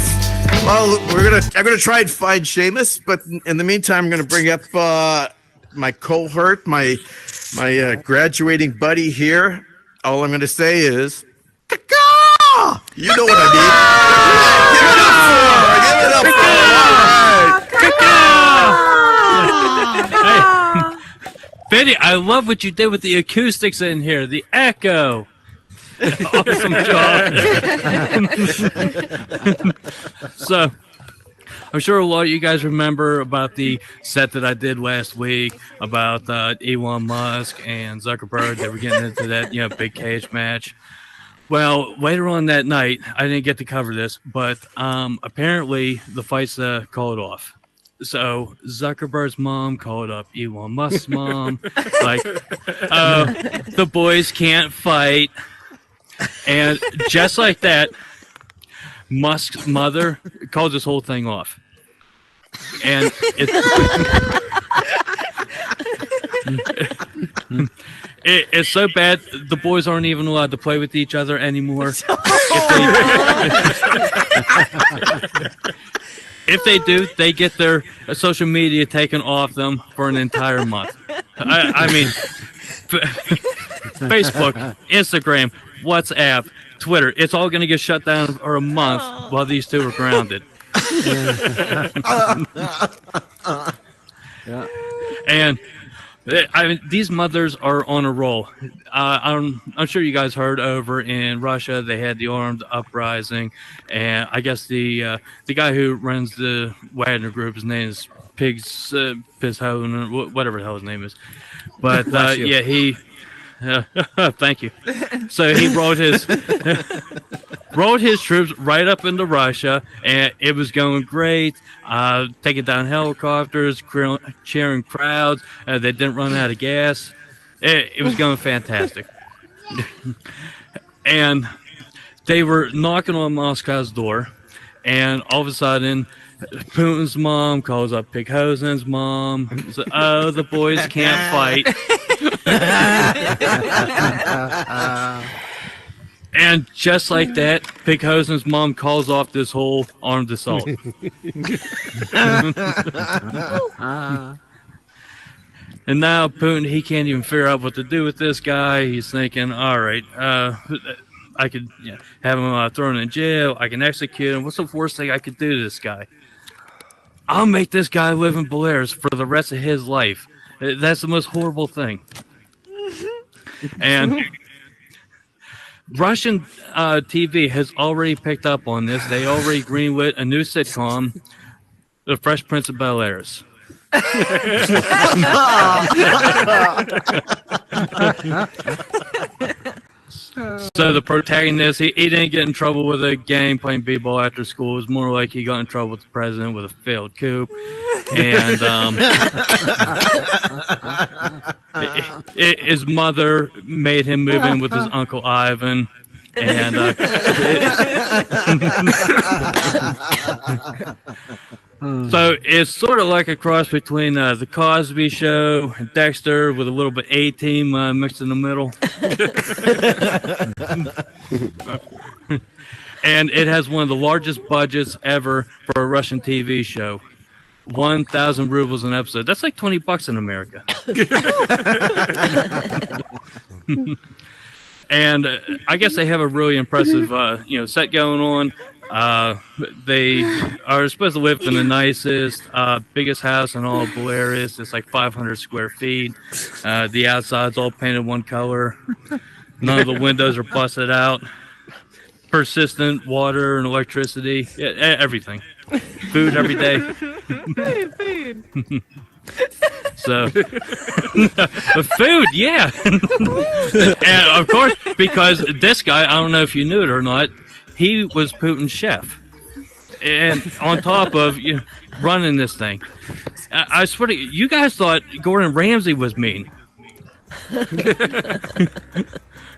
Well, I'm gonna try and find Seamus, but in the meantime, I'm gonna bring up my cohort, my graduating buddy here. All I'm gonna say is, Caw! You know what I mean. Give it up for Hey, Betty, I love what you did with the acoustics in here, the echo. Awesome job. So, I'm sure a lot of you guys remember about the set that I did last week about Elon Musk and Zuckerberg. They were getting into that, big cage match. Well, later on that night, I didn't get to cover this, but apparently the fight's called off. So Zuckerberg's mom called up Elon Musk's mom, like, the boys can't fight. And just like that, Musk's mother called this whole thing off. And it's so bad, the boys aren't even allowed to play with each other anymore. If they do, they get their social media taken off them for an entire month. I mean, Facebook, Instagram, WhatsApp, Twitter, it's all going to get shut down for a month while these two are grounded. Yeah. And these mothers are on a roll. I'm sure you guys heard over in Russia they had the armed uprising, and I guess the guy who runs the Wagner Group, his name is Pishoven, or whatever the hell his name is. But yeah, he. Thank you. So he rode his troops right up into Russia, and it was going great. Taking down helicopters, cheering crowds. They didn't run out of gas. It was going fantastic. And they were knocking on Moscow's door, and all of a sudden, Putin's mom calls up Prigozhin's mom. So, oh, the boys can't fight. And just like that, Prigozhin's mom calls off this whole armed assault. And now Putin, he can't even figure out what to do with this guy. He's thinking, all right, I could have him thrown in jail. I can execute him. What's the worst thing I could do to this guy? I'll make this guy live in Belarus for the rest of his life. That's the most horrible thing. And Russian TV has already picked up on this. They already greenlit a new sitcom, The Fresh Prince of Belarus. So the protagonist, he didn't get in trouble with a gang playing b-ball after school. It was more like he got in trouble with the president with a failed coup. And his mother made him move in with his Uncle Ivan. And so it's sort of like a cross between the Cosby Show and Dexter with a little bit A-Team mixed in the middle. And it has one of the largest budgets ever for a Russian TV show. 1,000 rubles an episode. That's like $20 in America. And I guess they have a really impressive, set going on. They are supposed to live in the nicest, biggest house in all of Belarus. It's like 500 square feet. The outside's all painted one color. None of the windows are busted out. Persistent water and electricity. Yeah, everything. Food every day. Food. So, the food, yeah. And of course, because this guy, I don't know if you knew it or not, he was Putin's chef. And on top of running this thing. I swear to you, you guys thought Gordon Ramsay was mean.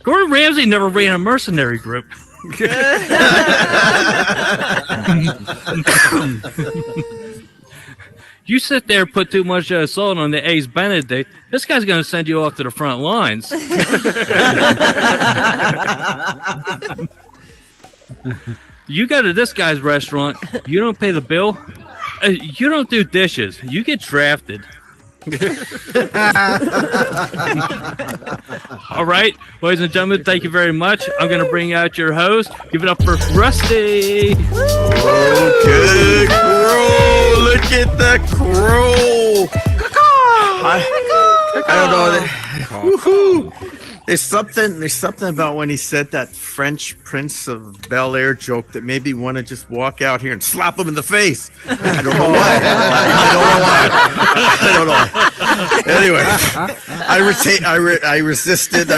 Gordon Ramsay never ran a mercenary group. You sit there and put too much salt on the eggs Benedict, this guy's going to send you off to the front lines. You go to this guy's restaurant, you don't pay the bill, you don't do dishes, you get drafted. All right, ladies and gentlemen, thank you very much. I'm going to bring out your host. Give it up for Rusty. Okay, crow. Look at the crow. I don't know. Woohoo. There's something about when he said that French Prince of Bel Air joke that made me want to just walk out here and slap him in the face. I don't know why. I don't know. Anyway, I resisted.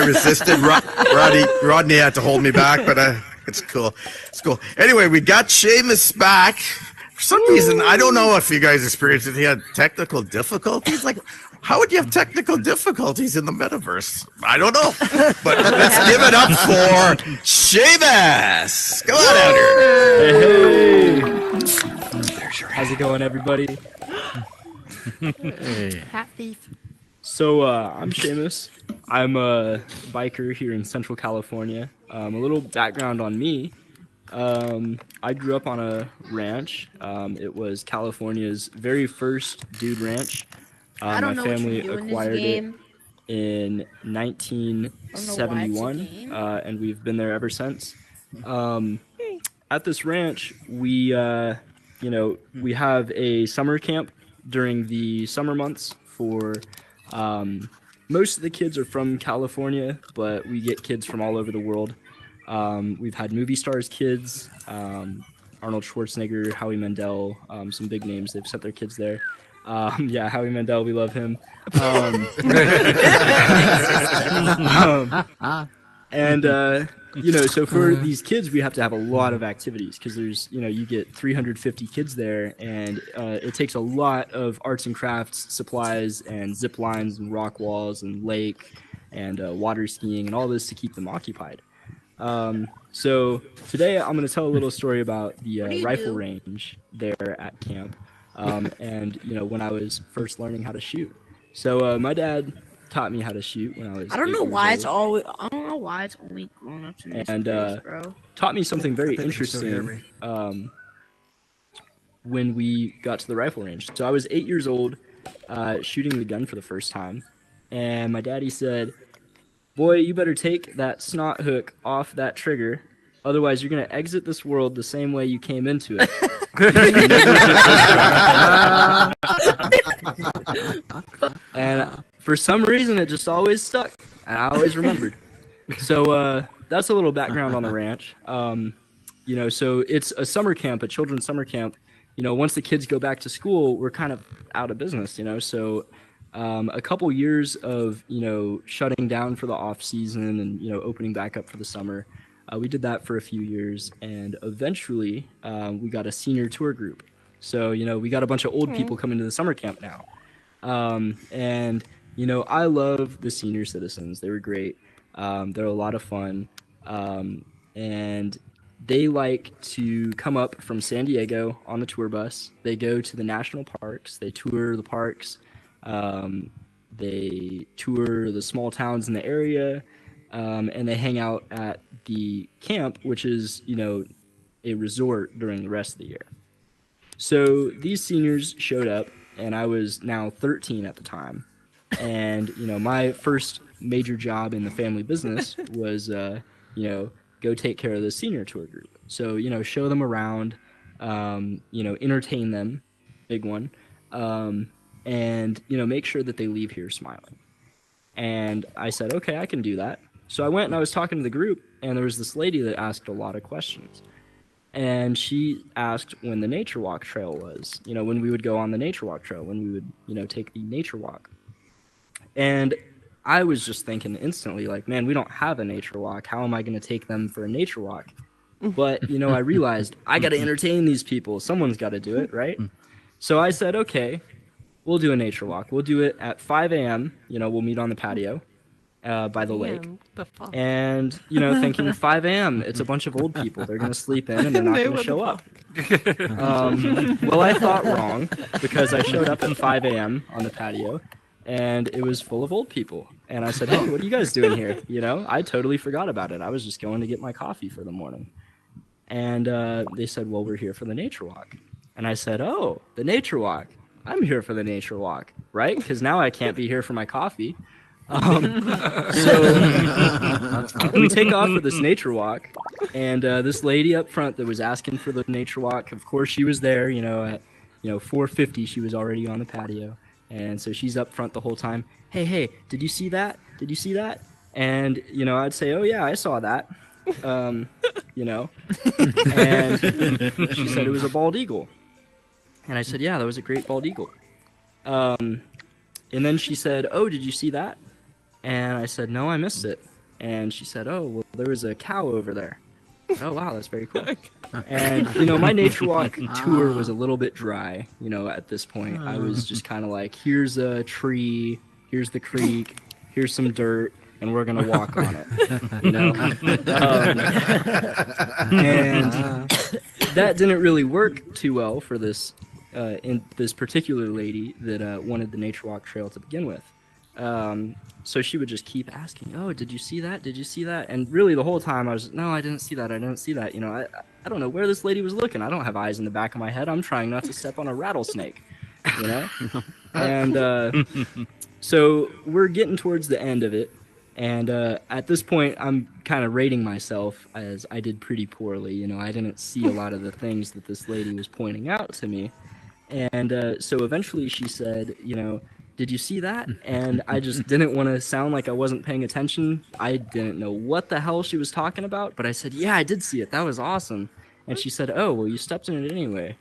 Rodney had to hold me back, but it's cool. It's cool. Anyway, we got Seamus back. For some reason, I don't know if you guys experienced it. He had technical difficulties. Like, how would you have technical difficulties in the metaverse? I don't know. But let's give it up for Seamus. Go on out here. Hey. How's it going, everybody? Hey. Happy. So, I'm Seamus. I'm a biker here in Central California. A little background on me. I grew up on a ranch. It was California's very first dude ranch. My family acquired it in 1971, and we've been there ever since. At this ranch, we have a summer camp during the summer months for most of the kids are from California, but we get kids from all over the world. We've had movie stars kids, Arnold Schwarzenegger, Howie Mandel, some big names. They've sent their kids there. Howie Mandel, we love him. So for these kids, we have to have a lot of activities because there's, you get 350 kids there, and it takes a lot of arts and crafts supplies and zip lines and rock walls and lake and water skiing and all this to keep them occupied. So today I'm going to tell a little story about the rifle range there at camp. When I was first learning how to shoot. So my dad taught me how to shoot when I was. I don't know why it's only grown up to this place, bro. Taught me something very interesting. When we got to the rifle range, so I was 8 years old, shooting the gun for the first time, and my daddy said, "Boy, you better take that snot hook off that trigger, otherwise you're gonna exit this world the same way you came into it." And for some reason, it just always stuck, and I always remembered. So that's a little background on the ranch. So it's a summer camp, a children's summer camp, once the kids go back to school, we're kind of out of business, so a couple years of, shutting down for the off season and, opening back up for the summer. We did that for a few years, and eventually we got a senior tour group. So, we got a bunch of old people coming to the summer camp now. And, I love the senior citizens. They were great. They're a lot of fun. And they like to come up from San Diego on the tour bus. They go to the national parks. They tour the parks. They tour the small towns in the area. And they hang out at the camp, which is, a resort during the rest of the year. So these seniors showed up, and I was now 13 at the time. And, my first major job in the family business was, go take care of the senior tour group. So, show them around, entertain them, big one, and, make sure that they leave here smiling. And I said, okay, I can do that. So I went and I was talking to the group, and there was this lady that asked a lot of questions. And she asked when the nature walk trail was, when we would go on the nature walk trail, when we would, take the nature walk. And I was just thinking instantly, like, man, we don't have a nature walk. How am I going to take them for a nature walk? But, I realized I got to entertain these people. Someone's got to do it, right? So I said, okay, we'll do a nature walk. We'll do it at 5 a.m. We'll meet on the patio by the lake. And, thinking 5 a.m., it's a bunch of old people. They're going to sleep in and they're not going to show up. Well, I thought wrong, because I showed up at 5 a.m. on the patio. And it was full of old people. And I said, hey, what are you guys doing here? I totally forgot about it. I was just going to get my coffee for the morning. And they said, well, we're here for the nature walk. And I said, oh, the nature walk. I'm here for the nature walk, right? Because now I can't be here for my coffee. So we take off for this nature walk. And this lady up front that was asking for the nature walk, of course, she was there, at 4:50, she was already on the patio. And so she's up front the whole time. Hey, did you see that? Did you see that? And, I'd say, oh, yeah, I saw that. And she said it was a bald eagle. And I said, yeah, that was a great bald eagle. And then she said, oh, did you see that? And I said, no, I missed it. And she said, oh, well, there was a cow over there. Oh, wow, that's very cool. And, my nature walk tour was a little bit dry, at this point. I was just kind of like, here's a tree, here's the creek, here's some dirt, and we're going to walk on it, And that didn't really work too well for this particular lady that wanted the nature walk trail to begin with. So she would just keep asking, oh, did you see that? Did you see that? And really the whole time I was, no, I didn't see that. I didn't see that. I don't know where this lady was looking. I don't have eyes in the back of my head. I'm trying not to step on a rattlesnake, And so we're getting towards the end of it. And at this point, I'm kind of rating myself as I did pretty poorly. I didn't see a lot of the things that this lady was pointing out to me. And so eventually she said, did you see that? And I just didn't want to sound like I wasn't paying attention. I didn't know what the hell she was talking about, but I said, yeah, I did see it. That was awesome. And she said, oh, well, you stepped in it anyway.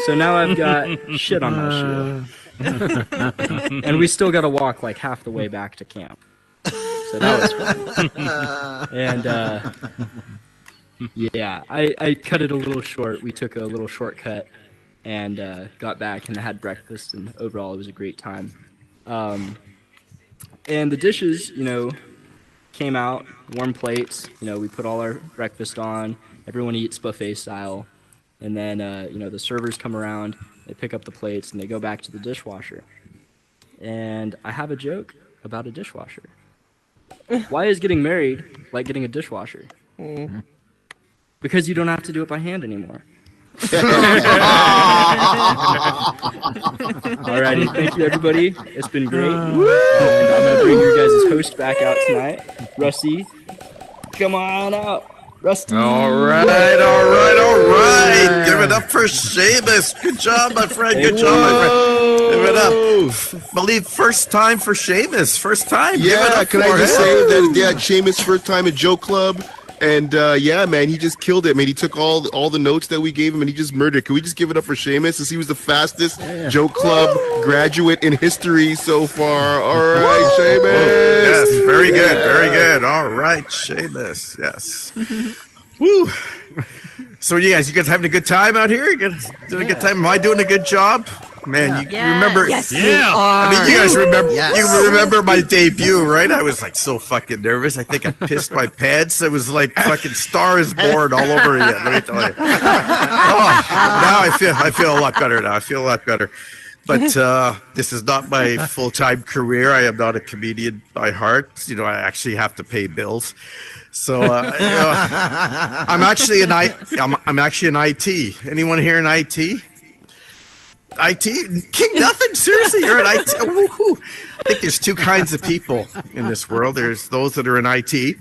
So now I've got shit on my shoe. And we still got to walk like half the way back to camp. So that was fun. And yeah, I cut it a little short. We took a little shortcut and got back and had breakfast, and overall it was a great time. And the dishes, came out, warm plates. We put all our breakfast on. Everyone eats buffet style. And then, the servers come around, they pick up the plates, and they go back to the dishwasher. And I have a joke about a dishwasher. Why is getting married like getting a dishwasher? Because you don't have to do it by hand anymore. Alrighty, thank you everybody. It's been great. And I'm gonna bring your guys' host back out tonight. Rusty, come on out. Rusty. All right. Give it up for Seamus. Good job, my friend. Good job, my friend. Give it up. Believe first time for Seamus. First time. Give it Yeah, up can I for just him. say that Seamus' first time at Joke Club, and yeah, man, he just killed it, man. He took all the notes that we gave him and he just murdered. Can we just give it up for Seamus, as he was the fastest Joke Club graduate in history so far? All right, Seamus. Yes, very good, very good. All right, Seamus. Yes. Woo. So you guys having a good time out here? You guys doing a good time? Am I doing a good job? Man, you remember? Yes, Yeah. I mean, you guys remember? Yes. You remember my debut, right? I was like so fucking nervous. I think I pissed my pants. It was like fucking Star is Born all over again. Let me tell you. Oh, now I feel a lot better now. I feel a lot better. But this is not my full-time career. I am not a comedian by heart. You know, I actually have to pay bills. So I'm actually I'm actually in IT. Anyone here in IT? IT? King Nothing? Seriously, you're in IT? Woo-hoo. I think there's two kinds of people in this world. There's those that are in IT,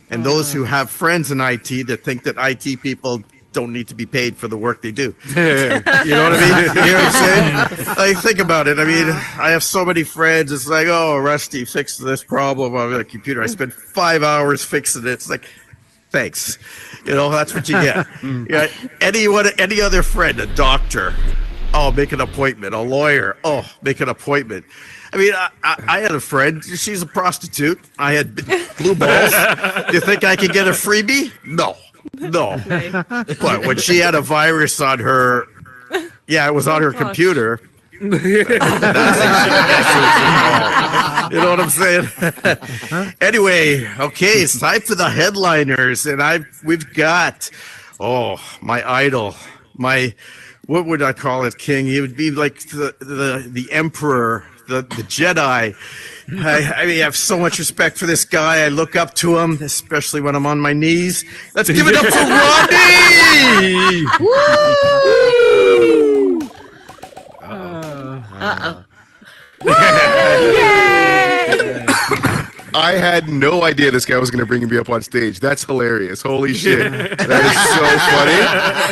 and those who have friends in IT that think that IT people don't need to be paid for the work they do. You know what I mean? You know what I'm saying? Like, think about it. I mean, I have so many friends. It's like, oh, Rusty, fix this problem on the computer. I spent 5 hours fixing it. It's like, thanks. You know, that's what you get. Yeah, any other friend, a doctor, oh, make an appointment. A lawyer, oh, make an appointment. I mean, I had a friend. She's a prostitute. I had blue balls. Do you think I could get a freebie? No. But when she had a virus on her, yeah, it was on her computer. You know what I'm saying? Anyway, okay, it's time for the headliners, and we've got my idol, what would I call it, King? He would be like the emperor, the Jedi. I mean, I have so much respect for this guy. I look up to him, especially when I'm on my knees. Let's give it up for Rodney! Woo! I had no idea this guy was going to bring me up on stage. That's hilarious. Holy shit. That is so funny.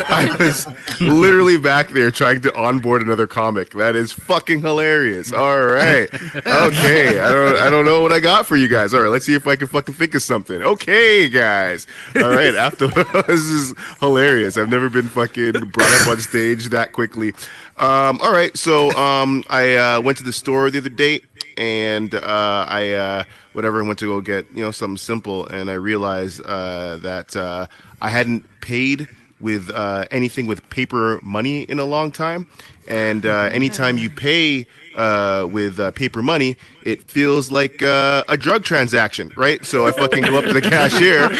I was literally back there trying to onboard another comic. That is fucking hilarious. All right. Okay. I don't know what I got for you guys. All right. Let's see if I can fucking think of something. Okay, guys. All right. After this is hilarious. I've never been fucking brought up on stage that quickly. All right. So I went to the store the other day, and I went to go get something simple, and I realized that I hadn't paid with anything with paper money in a long time, and anytime you pay with paper money, it feels like a drug transaction, right? So I fucking go up to the cashier,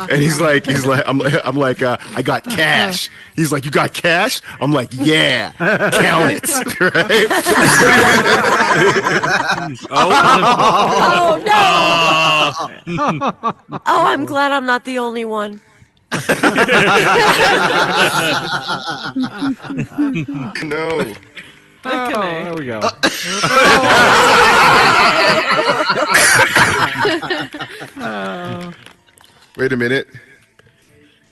and he's like, I'm like, I got cash. He's like, you got cash? I'm like, yeah, count it, right? Oh no! Oh, I'm glad I'm not the only one. No. There we go. Wait a minute.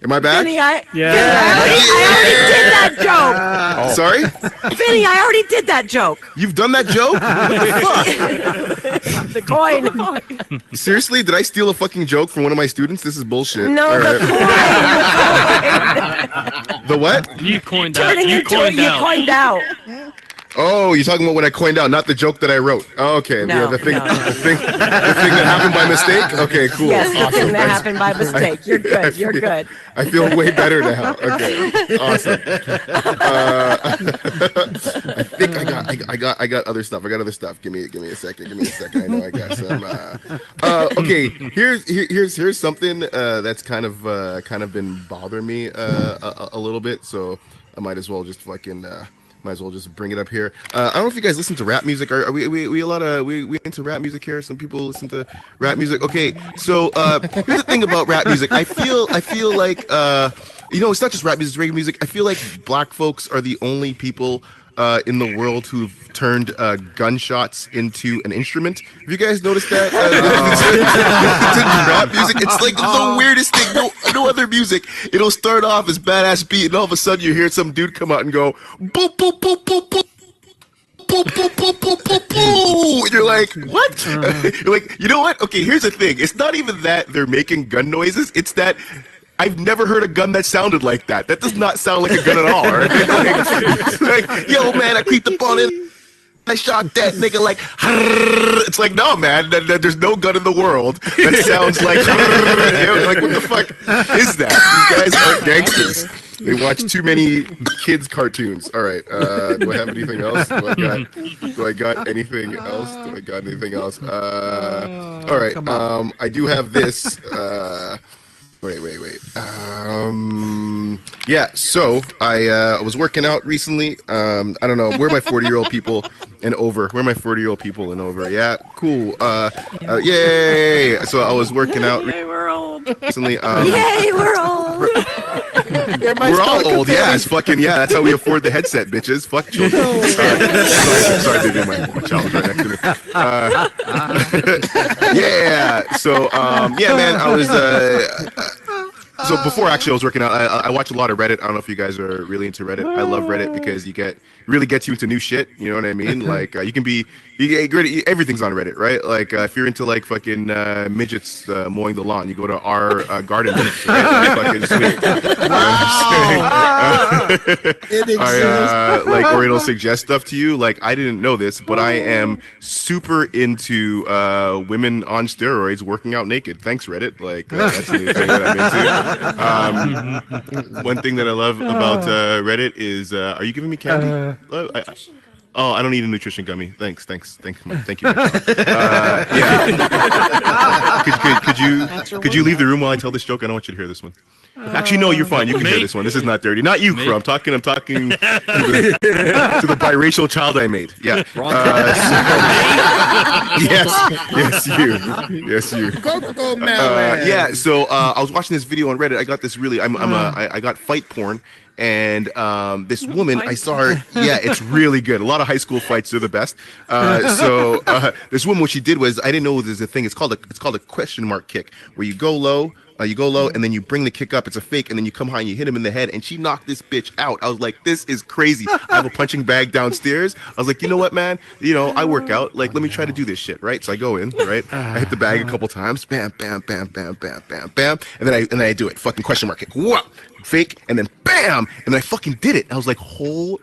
Am I back? Vinny, I already did that joke. Sorry? Vinny, I already did that joke. You've done that joke? What The coin. the fuck? Seriously? Did I steal a fucking joke from one of my students? This is bullshit. No, All the right. The what? You coined out. Turning You into it, coined you out. coined out. Oh, you're talking about when I coined out, not the joke that I wrote. Oh, okay. No, the thing no. the thing that happened by mistake? Okay, cool. Yes, the Awesome. thing that happened by mistake. You're good. You're good. I feel way better now. Okay, awesome. I think I got other stuff. I got other stuff. Give me a second. I know I got some. Okay, here's something that's kind of been bothering me a little bit. So I might as well just fucking. Might as well just bring it up here. I don't know if you guys listen to rap music. Are we a lot of we into rap music here? Some people listen to rap music. Okay, so here's the thing about rap music. I feel like it's not just rap music, it's reggae music. I feel like black folks are the only people in the world who've turned gunshots into an instrument. Have you guys noticed that? Rap music, it's like the weirdest thing. No other music. It'll start off as badass beat, and all of a sudden you hear some dude come out and go boop boop boop boop boop boom, boom, boom, boom, boom, boom. And you're like, what? You're like, you know what? Okay, here's the thing. It's not even that they're making gun noises. It's that I've never heard a gun that sounded like that. That does not sound like a gun at all. Right? It's like, yo, man, I creeped up on it. I shot that nigga like, it's like, no, man, there's no gun in the world that sounds like, like, what the fuck is that? These guys aren't gangsters. They watch too many kids' cartoons. All right, do I have anything else? Do I got anything else? All right, I do have this. Wait. Yeah, so I was working out recently. I don't know, where are my 40-year-old people and over? Where are my 40-year-old people and over? Yeah, cool. Yay! So I was working out recently. Yay, we're old. We're all old, yeah. It's fucking, yeah. That's how we afford the headset, bitches. Fuck children. Sorry, dude, my child right next to me. Yeah. So, yeah, man. I was. So before actually I was working out, I watch a lot of Reddit. I don't know if you guys are really into Reddit. I love Reddit because really gets you into new shit. You know what I mean? Like everything's on Reddit, right? Like if you're into like fucking midgets mowing the lawn, you go to our garden minutes, right? Fucking sweet. Or it'll suggest stuff to you. Like I didn't know this, but I am super into women on steroids working out naked. Thanks Reddit. Like that's the thing that I'm into. One thing that I love about Reddit is, are you giving me candy? I don't need a nutrition gummy. Thank you. Yeah. Could you leave the room while I tell this joke? I don't want you to hear this one. Actually, no, you're fine. You can hear this one. This is not dirty. Not you, Crow. I'm talking to the biracial child I made. Yeah. Yes, you. Yeah. So I was watching this video on Reddit. I got this really. I got fight porn. And this woman, I saw her. Yeah, it's really good. A lot of high school fights are the best. So this woman, what she did was, I didn't know there's a thing. It's called a question mark kick, where you go low, and then you bring the kick up. It's a fake, and then you come high and you hit him in the head. And she knocked this bitch out. I was like, this is crazy. I have a punching bag downstairs. I was like, you know what, man? I work out. Like, let me try to do this shit, right? So I go in, right? I hit the bag a couple times. Bam, bam, bam, bam, bam, bam, bam. And then I do it. Fucking question mark kick. Whoa! Fake, and then bam, and then I fucking did it. I was like, holy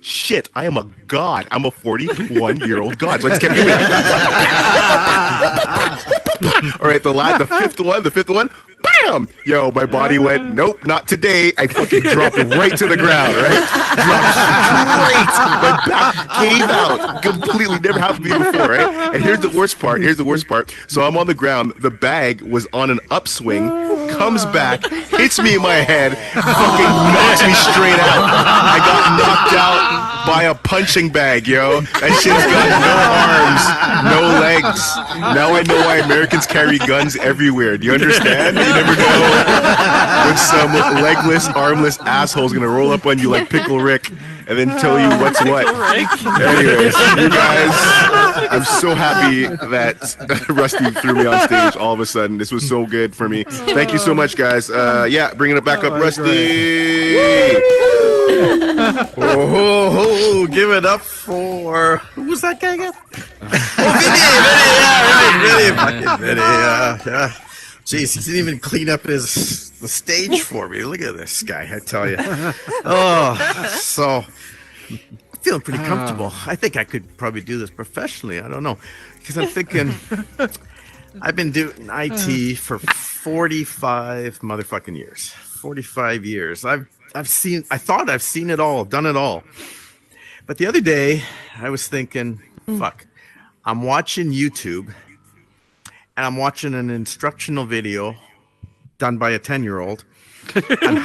shit, I am a god. I'm a 41-year-old god. So I just kept doing it. All right, the fifth one, bam! Yo, my body went, nope, not today. I fucking dropped right to the ground, right? Dropped straight. My back gave out completely. Never happened to me before, right? And here's the worst part. So I'm on the ground. The bag was on an upswing, comes back, hits me in my head, fucking knocks me straight out. I got knocked out by a punching bag, yo. That shit's got no arms, no legs. Now I know why Americans carry guns everywhere. Do you understand? You never know when some legless, armless asshole's gonna roll up on you like Pickle Rick and then tell you what's what. Anyways, you guys, I'm so happy that Rusty threw me on stage all of a sudden. This was so good for me. Thank you so much, guys. Yeah, bringing it back up, Rusty. Oh, give it up for who was that guy again? Vinny. Yeah. Jeez, he didn't even clean up the stage for me. Look at this guy, I tell you. Oh, so I'm feeling pretty comfortable. I think I could probably do this professionally. I don't know, because I'm thinking I've been doing IT for 45 motherfucking years. 45 years. I thought I've seen it all, done it all. But the other day, I was thinking, fuck, I'm watching YouTube. And I'm watching an instructional video done by a 10-year-old on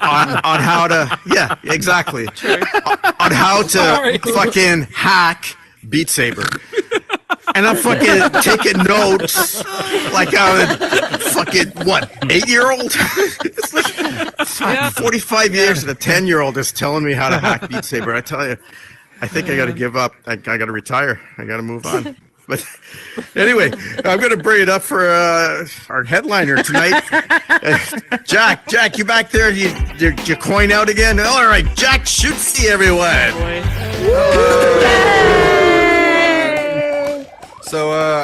how to, yeah, exactly, on how to fucking hack Beat Saber. And I'm fucking taking notes like I'm a fucking, 8-year-old? It's like 45 years and a 10-year-old is telling me how to hack Beat Saber. I tell you, I think I got to give up. I got to retire. I got to move on. But anyway, I'm going to bring it up for our headliner tonight. Jack, you back there? You coin out again? All right, Jack Schutze, everyone.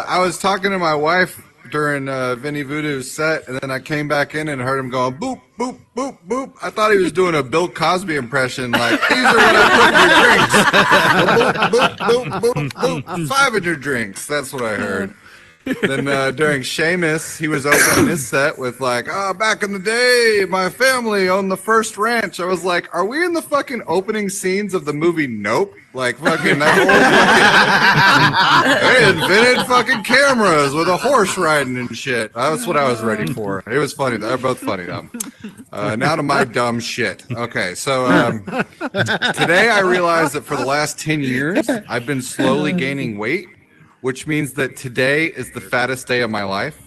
I was talking to my wife during Vinny Voodoo's set, and then I came back in and heard him going boop, boop, boop, boop. I thought he was doing a Bill Cosby impression, like, these are what I put in your drinks. Boop, boop, boop, boop, boop. 5 in your drinks. That's what I heard. Then during Seamus, he was opening his set with like, back in the day, my family owned the first ranch. I was like, are we in the fucking opening scenes of the movie Nope? Like fucking that whole fucking, they invented fucking cameras with a horse riding and shit. That's what I was ready for. It was funny. They're both funny though. Now to my dumb shit. Okay, so today I realized that for the last 10 years, I've been slowly gaining weight, which means that today is the fattest day of my life.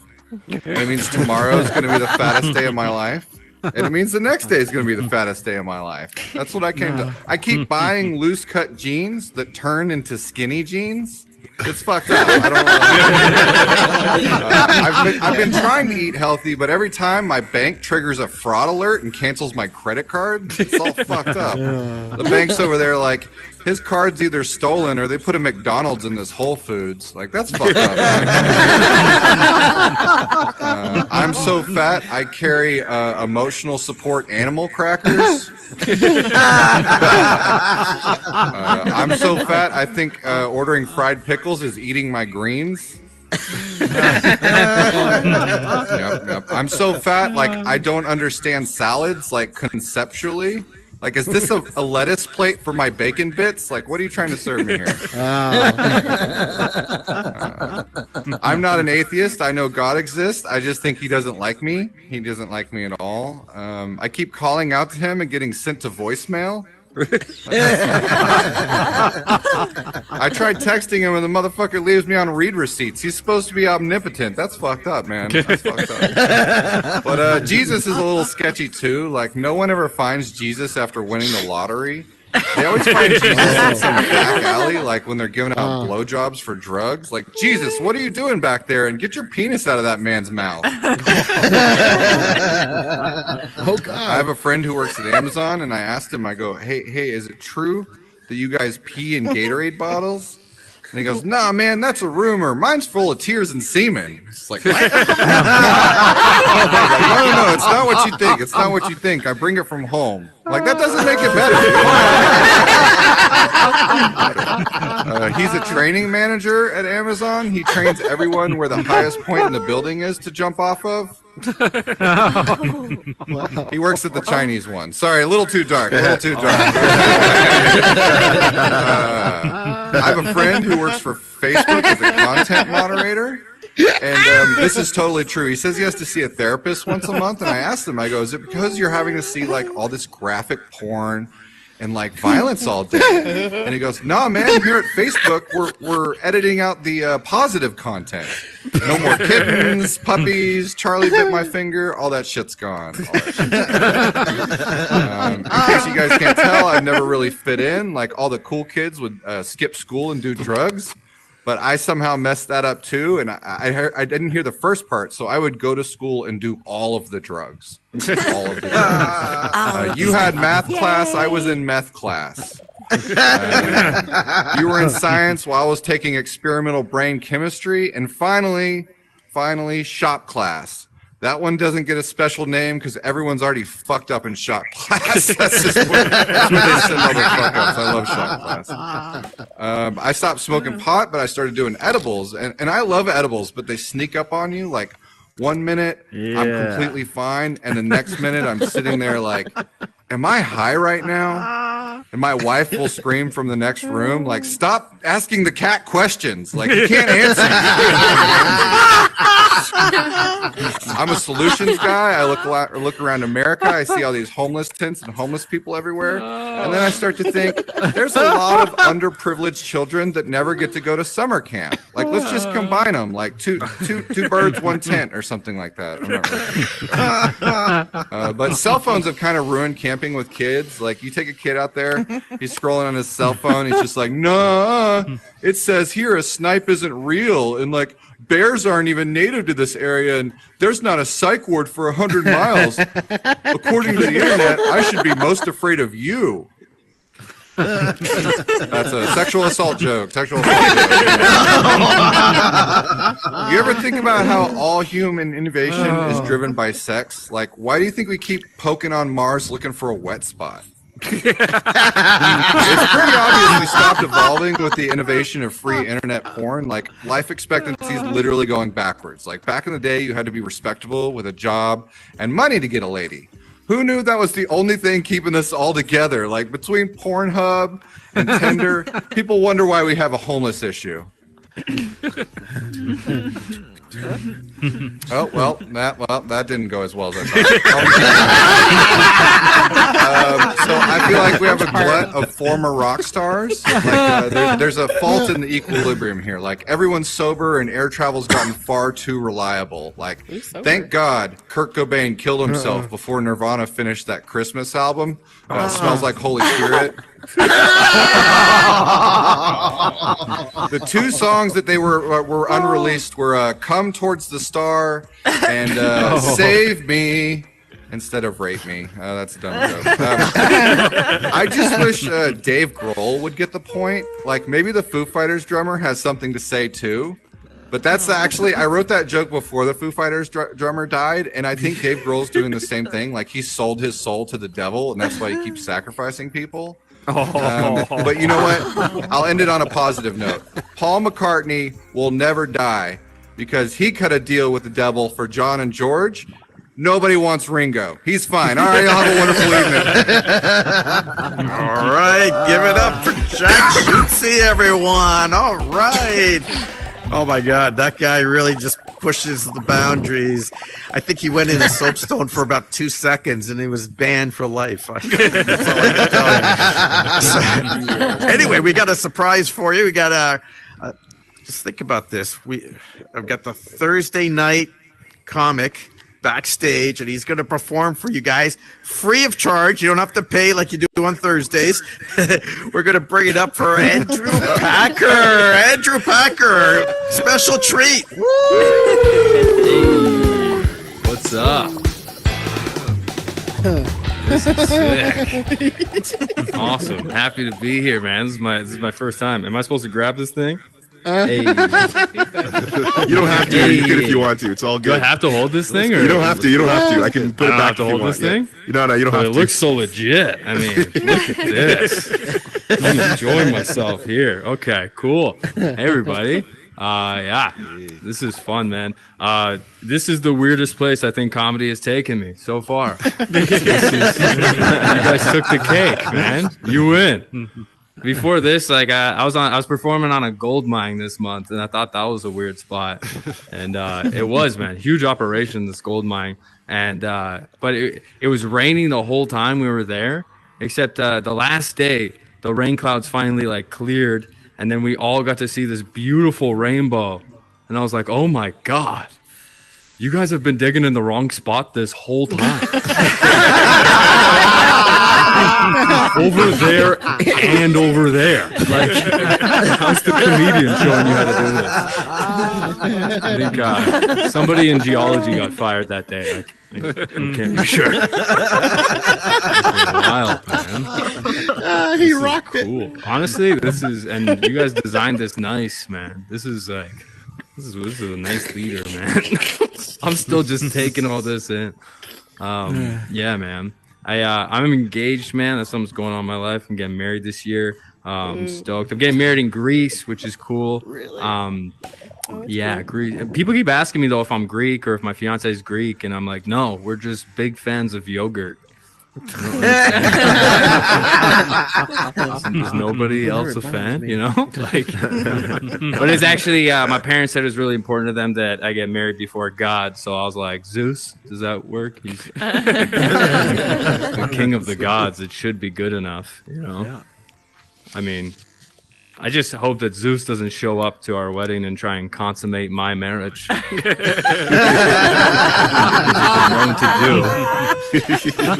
And it means tomorrow is going to be the fattest day of my life. And it means the next day is going to be the fattest day of my life. That's what I came to. I keep buying loose cut jeans that turn into skinny jeans. It's fucked up. I don't I've been trying to eat healthy, but every time my bank triggers a fraud alert and cancels my credit card, it's all fucked up. The bank's over there like, his card's either stolen or they put a McDonald's in this Whole Foods. Like, that's fucked up. I'm so fat, I carry emotional support animal crackers. I'm so fat, I think ordering fried pickles is eating my greens. Yep. I'm so fat, like, I don't understand salads, like, conceptually. Like, is this a lettuce plate for my bacon bits? Like, what are you trying to serve me here? I'm not an atheist. I know God exists. I just think he doesn't like me. He doesn't like me at all. I keep calling out to him and getting sent to voicemail. I tried texting him and the motherfucker leaves me on read receipts. He's supposed to be omnipotent. That's fucked up, man. That's fucked up. But Jesus is a little sketchy too. Like, no one ever finds Jesus after winning the lottery. They always find Jesus in some back alley, like when they're giving out blowjobs for drugs. Like, Jesus, what are you doing back there? And get your penis out of that man's mouth. Oh, God. I have a friend who works at Amazon, and I asked him, I go, hey, is it true that you guys pee in Gatorade bottles? And he goes, nah, man, that's a rumor. Mine's full of tears and semen. It's like, what? No, it's not what you think. It's not what you think. I bring it from home. Like, that doesn't make it better. He's a training manager at Amazon. He trains everyone where the highest point in the building is to jump off of. He works at the Chinese one. Sorry, a little too dark. I have a friend who works for Facebook as a content moderator. And this is totally true. He says he has to see a therapist once a month. And I asked him, I go, is it because you're having to see like all this graphic porn and like violence all day? And he goes, no, man, here at Facebook, we're editing out the positive content. No more kittens, puppies, Charlie bit my finger, all that shit's gone. In case you guys can't tell, I've never really fit in. Like, all the cool kids would skip school and do drugs. But I somehow messed that up too, and I didn't hear the first part, so I would go to school and do all of the drugs. All of the drugs. You had math class, I was in meth class. You were in science while I was taking experimental brain chemistry, and finally, shop class. That one doesn't get a special name because everyone's already fucked up in shop class. That's just where they send all the fuck ups. I love shop class. I stopped smoking pot, but I started doing edibles. And I love edibles, but they sneak up on you. Like, 1 minute, I'm completely fine. And the next minute, I'm sitting there like, am I high right now? And my wife will scream from the next room, like, stop asking the cat questions. Like, you can't answer. I'm a solutions guy. I look around America. I see all these homeless tents and homeless people everywhere. And then I start to think, there's a lot of underprivileged children that never get to go to summer camp. Like, let's just combine them, like two birds, one tent or something like that. I'm not really but cell phones have kind of ruined camping with kids. Like, you take a kid out there, he's scrolling on his cell phone. He's just like, nah, it says here a snipe isn't real. And like, bears aren't even native to this area, and there's not a psych ward for 100 miles. According to the internet, I should be most afraid of you. That's a sexual assault joke. Sexual assault joke. You ever think about how all human innovation is driven by sex? Like, why do you think we keep poking on Mars looking for a wet spot? It's pretty obvious we stopped evolving with the innovation of free internet porn. Like, life expectancy is literally going backwards. Like, back in the day, you had to be respectable with a job and money to get a lady. Who knew that was the only thing keeping us all together? Like, between Pornhub and Tinder, people wonder why we have a homeless issue. Oh, well, that didn't go as well as I thought. So I feel like we have a glut of former rock stars. Like, there's a fault in the equilibrium here. Like, everyone's sober and air travel's gotten far too reliable. Like, thank God Kurt Cobain killed himself before Nirvana finished that Christmas album. Smells Like Holy Spirit. The two songs that they were unreleased were "Come Towards the Star" and "Save Me" instead of "Rape Me." That's a dumb joke. I just wish Dave Grohl would get the point. Like, maybe the Foo Fighters drummer has something to say too. But that's actually, I wrote that joke before the Foo Fighters drummer died, and I think Dave Grohl's doing the same thing. Like, he sold his soul to the devil, and that's why he keeps sacrificing people. But you know what? I'll end it on a positive note. Paul McCartney will never die because he cut a deal with the devil for John and George. Nobody wants Ringo. He's fine. All right, y'all have a wonderful evening. All right, give it up for Jack Schutze, everyone. All right. Oh my God, that guy really just pushes the boundaries. I think he went in a soapstone for about 2 seconds and he was banned for life. That's all I can tell you. So, anyway, we got a surprise for you. We got just think about this. I've got the Thursday night comic backstage, and he's going to perform for you guys free of charge. You don't have to pay like you do on Thursdays. We're going to bring it up for Andrew Packer. Andrew Packer, special treat. Hey, what's up? This is sick. Awesome. Happy to be here, man. This is my first time. Am I supposed to grab this thing? Hey. You don't have to. You can if you want to. It's all good. Do I have to hold this thing? Or? You don't have to. You don't have to. I can put it back. Have to hold this thing? No, you don't have to. It looks so legit. I mean, look at this. I'm enjoying myself here. Okay, cool. Hey, everybody. Yeah, this is fun, man. This is the weirdest place I think comedy has taken me so far. You guys took the cake, man. You win. Before this, like I was performing on a gold mine this month, and I thought that was a weird spot, and it was, man, huge operation, this gold mine, and but it was raining the whole time we were there, except the last day the rain clouds finally like cleared, and then we all got to see this beautiful rainbow, and I was like, oh my God, you guys have been digging in the wrong spot this whole time. Over there and over there. Like, how's the comedian showing you how to do this? I think somebody in geology got fired that day. I can't be sure. Wild, man. He rocked it. Cool. Honestly, this is, and you guys designed this nice, man. This is like, this is a nice leader, man. I'm still just taking all this in. Yeah, man. I'm engaged, man. That's something's going on in my life. I'm getting married this year. I'm stoked. I'm getting married in Greece, which is cool. Really? Yeah, Greece. People keep asking me though if I'm Greek or if my fiance is Greek, and I'm like, no, we're just big fans of yogurt. Is nobody else a fan, you know? Like, but it's actually my parents said it was really important to them that I get married before God, so I was like, Zeus, does that work? He's the king of the gods. It should be good enough, you know? Yeah. I mean, I just hope that Zeus doesn't show up to our wedding and try and consummate my marriage. Known to do. You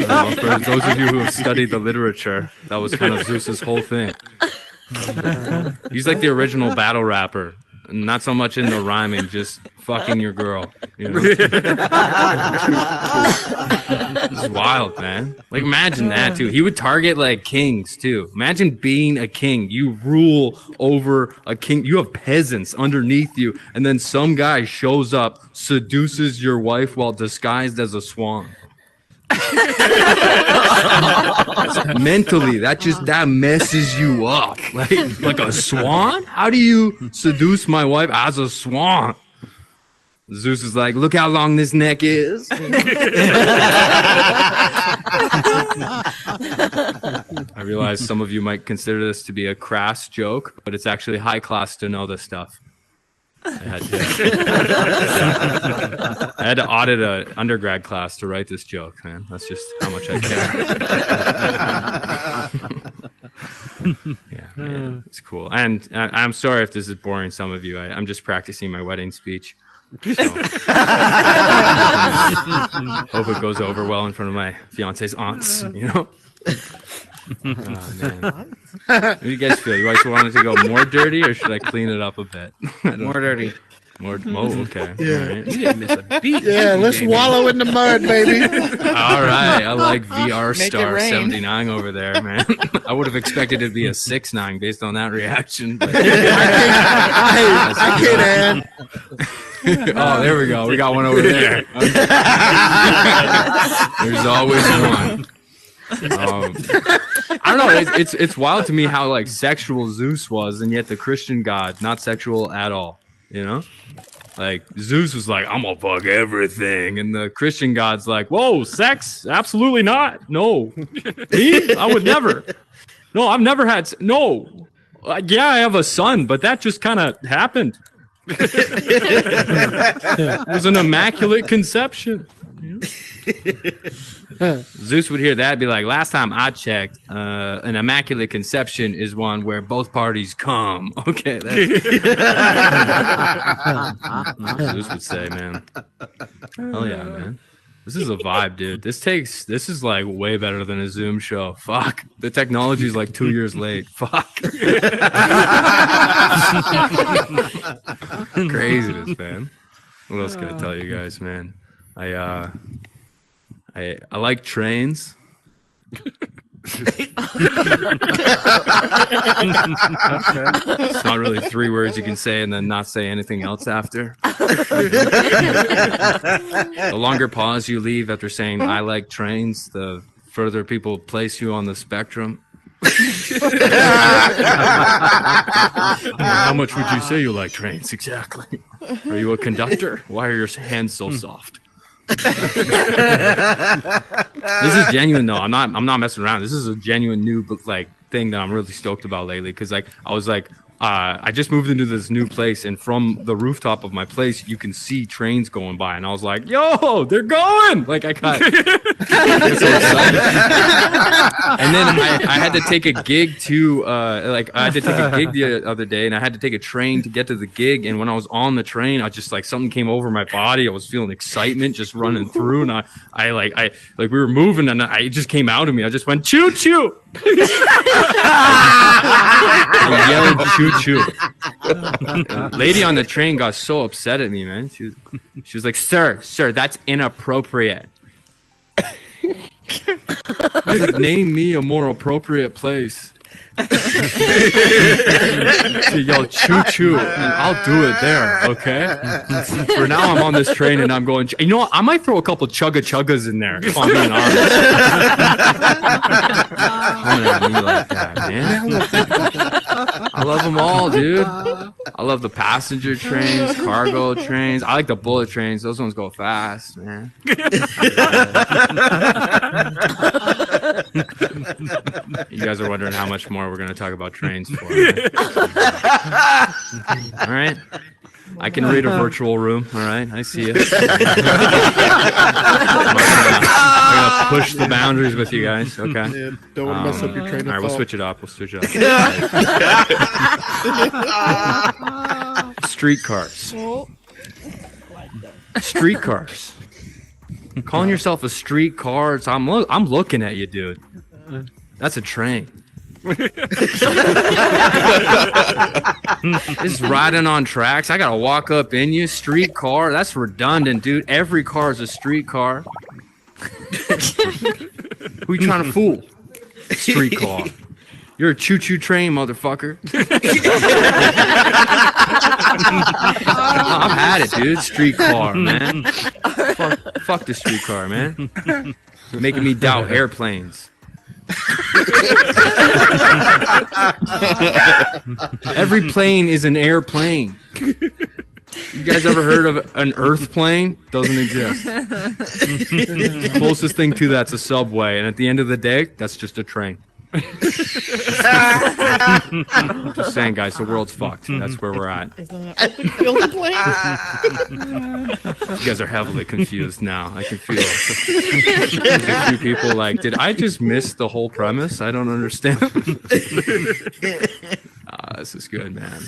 know, for those of you who have studied the literature, that was kind of Zeus's whole thing. He's like the original battle rapper. Not so much into rhyming, just fucking your girl. You know? It's wild, man. Like, imagine that too. He would target like kings too. Imagine being a king. You rule over a king. You have peasants underneath you, and then some guy shows up, seduces your wife while disguised as a swan. Mentally, that messes you up. Like a swan? How do you seduce my wife as a swan? Zeus is like, look how long this neck is. I realize some of you might consider this to be a crass joke, but it's actually high class to know this stuff. I had to audit an undergrad class to write this joke, man. That's just how much I care. Yeah, man, it's cool. And I'm sorry if this is boring some of you. I'm just practicing my wedding speech. So. Hope it goes over well in front of my fiance's aunts, you know? Oh, man. What do you guys feel? You guys want it to go more dirty, or should I clean it up a bit? More dirty. More. Oh, okay. Yeah. All right. You didn't miss a beat. Yeah, let's wallow in the mud, baby. All right. I like VR Make it Star rain. 79 over there, man. I would have expected it to be a 6'9" based on that reaction. But... I can't add. Oh, there we go. We got one over there. There's always one. I don't know. It's wild to me how like sexual Zeus was, and yet the Christian God not sexual at all. You know, like Zeus was like, "I'm gonna fuck everything," and the Christian God's like, "Whoa, sex? Absolutely not. No, me? I would never. No, I've never had. No, yeah, I have a son, but that just kind of happened. It was an immaculate conception." Zeus would hear that and be like, last time I checked, an immaculate conception is one where both parties come. Okay. Zeus would say, man. Hell yeah, man. This is a vibe, dude. This is like way better than a Zoom show. Fuck. The technology is like 2 years late. Fuck. Craziness, man. What else can I tell you guys, man? I like trains. It's not really 3 words you can say and then not say anything else after. The longer pause you leave after saying I like trains, the further people place you on the spectrum. How much would you say you like trains exactly? Are you a conductor? Why are your hands so soft? This is genuine though. I'm not messing around. This is a genuine new like thing that I'm really stoked about lately, because like I was like I just moved into this new place, and from the rooftop of my place you can see trains going by, and I was like, yo, they're going. Like I got so excited. And then I had to take a gig to I had to take a gig the other day, and I had to take a train to get to the gig, and when I was on the train I just like something came over my body. I was feeling excitement just running through, and I we were moving, and it just came out of me. I just went choo choo. I yelled choo choo. Lady on the train got so upset at me, man. She was like, sir, that's inappropriate. Name me a more appropriate place to yell choo choo, and I'll do it there, okay? For now, I'm on this train and I'm going, you know what? I might throw a couple chuggas in there if I'm being honest. Coming at me like that, man. I love them all, dude. I love the passenger trains, cargo trains. I like the bullet trains. Those ones go fast, man. You guys are wondering how much more we're going to talk about trains for. Right? All right. I can read a virtual room. All right. I see you. I'm going to push the boundaries with you guys. Okay. Yeah, don't want to mess up your train of all right. We'll thought. switch it up. Streetcars. Streetcars. Calling yourself a streetcar. I'm looking at you, dude. That's a train. Just riding on tracks. I gotta walk up in you. Streetcar. That's redundant, dude. Every car is a streetcar. Who you trying to fool? Streetcar. You're a choo-choo train, motherfucker. I've had it, dude. Streetcar, man. Fuck the streetcar, man. Making me doubt airplanes. Every plane is an airplane. You guys ever heard of an earth plane? Doesn't exist. Closest thing to that's a subway, and at the end of the day, that's just a train. Just saying, guys, the world's fucked. That's where we're at. You guys are heavily confused now. I can feel it. There's a few people like, did I just miss the whole premise? I don't understand. This is good, man.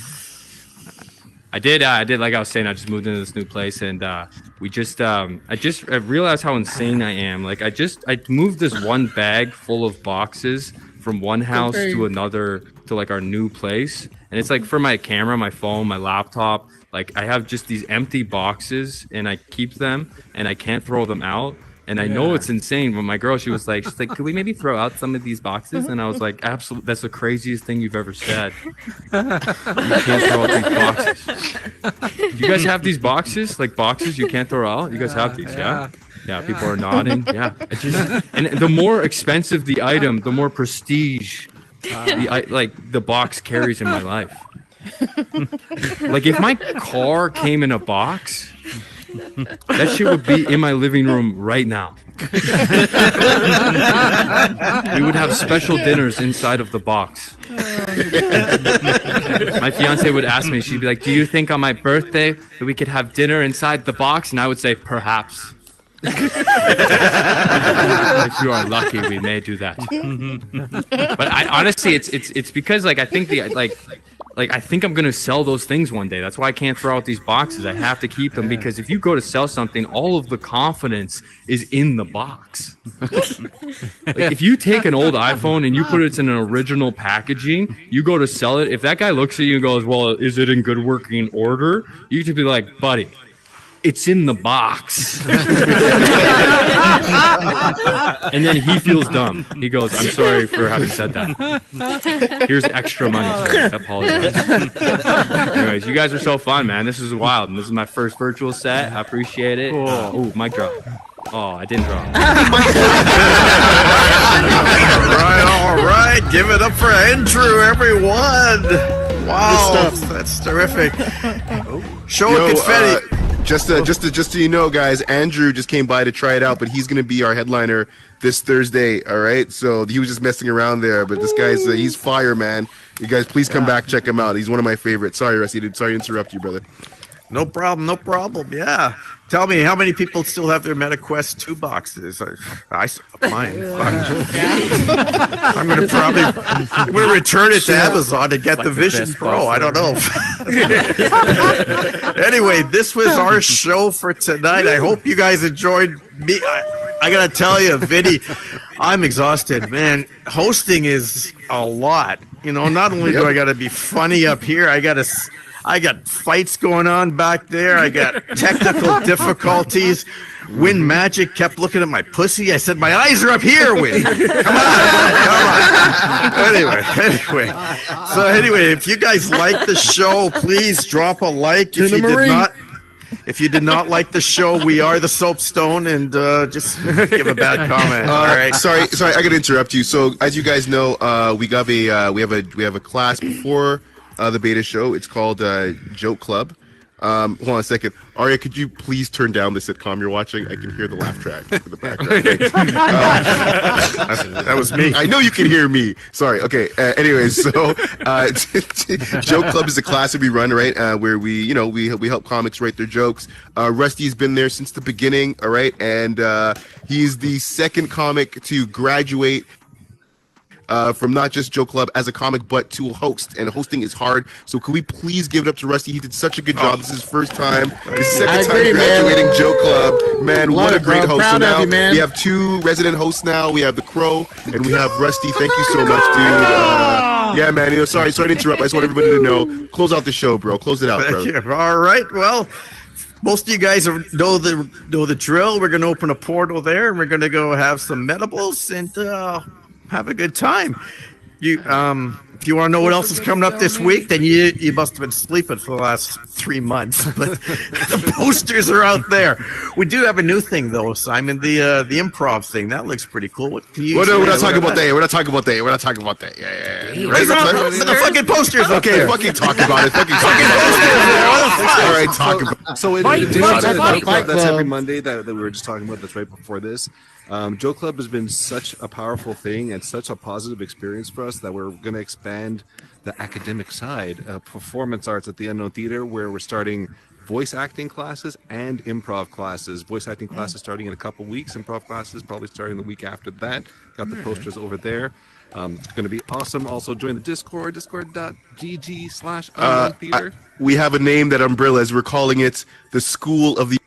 I did like I was saying, I just moved into this new place, and we just I realized how insane I am. Like I moved this one bag full of boxes from one house to another to like our new place, and it's like for my camera, my phone, my laptop. Like I have just these empty boxes, and I keep them, and I can't throw them out. And I know it's insane, but my girl, she's like, could we maybe throw out some of these boxes? And I was like, absolutely, that's the craziest thing you've ever said. You can't throw out these boxes. Do you guys have these boxes? Like boxes you can't throw out? You guys have these, yeah? Yeah, people are nodding. Yeah. And the more expensive the item, the more prestige the box carries in my life. Like if my car came in a box, that shit would be in my living room right now. We would have special dinners inside of the box. My fiance would ask me, she'd be like, do you think on my birthday that we could have dinner inside the box? And I would say, perhaps. If you are lucky, we may do that. But I honestly, it's because like I think I think I'm gonna sell those things one day. That's why I can't throw out these boxes. I have to keep them because if you go to sell something, all of the confidence is in the box. Like if you take an old iPhone and you put it in an original packaging, you go to sell it. If that guy looks at you and goes, "Well, is it in good working order?" You should be like, "Buddy, it's in the box." And then he feels dumb. He goes, "I'm sorry for having said that. Here's extra money, sir. I apologize." Anyways, you guys are so fun, man. This is wild. And this is my first virtual set. I appreciate it. Cool. Ooh, mic drop. Oh, I didn't drop. All right. Give it up for Andrew, everyone. Wow, that's terrific. Show a confetti. Just so you know, guys, Andrew just came by to try it out, but he's going to be our headliner this Thursday. All right, so he was just messing around there, but this guy's he's fire, man. You guys, please come back, check him out. He's one of my favorites. Sorry, Rusty, sorry to interrupt you, brother. No problem. Yeah. Tell me, how many people still have their MetaQuest 2 boxes? I mine. I'm gonna return it to Amazon to get the Vision Pro. I don't know. Anyway, this was our show for tonight. I hope you guys enjoyed me. I gotta tell you, Vinny, I'm exhausted, man. Hosting is a lot. You know, not only do I gotta be funny up here, I got fights going on back there. I got technical difficulties. Win Magic kept looking at my pussy. I said, my eyes are up here, Win. Come on. Anyway. So anyway, if you guys like the show, please drop a like. If you did not like the show, we are the Soapstone, and just give a bad comment. All right. Sorry, I gotta interrupt you. So as you guys know, we have a class before the beta show. It's called Joke Club. Hold on a second. Arya, could you please turn down the sitcom you're watching? I can hear the laugh track in the background. That was me. I know you can hear me. Sorry. Okay. Anyways, so Joke Club is a class that we run, right? Where we help comics write their jokes. Rusty's been there since the beginning, all right? And he's the second comic to graduate from not just Joe Club as a comic, but to host. And hosting is hard. So can we please give it up to Rusty? He did such a good job. This is his first time, his second time graduating Joe Club. Man, what a great host. So now we have 2 resident hosts now. We have the Crow and we have Rusty. Thank you so much, dude. Yeah, man. Sorry to interrupt. I just want everybody to know. Close out the show, bro. Close it out, bro. All right. Well, most of you guys know the drill. We're gonna open a portal there, and we're gonna go have some medibles and have a good time. If you want to know what else is coming up this week, then you must have been sleeping for the last 3 months. But the posters are out there. We do have a new thing though, Simon. The improv thing that looks pretty cool. We're not talking about that. We're not talking about that. We're not talking about that. Yeah. Right? The fucking posters. Okay, fucking talk about it. Fucking posters. All right, talk about it. So in addition to Joe Club, that's every Monday that we were just talking about. That's right before this. Joe Club has been such a powerful thing and such a positive experience for us that we're going to expand the academic side of performance arts at the Unknown Theater, where we're starting voice acting classes and improv classes. Voice acting classes starting in a couple weeks, improv classes probably starting the week after that. Got the posters over there. It's going to be awesome. Also join the Discord, discord.gg/Unknown Theater. We have a name that Umbrella is. We're calling it the School of the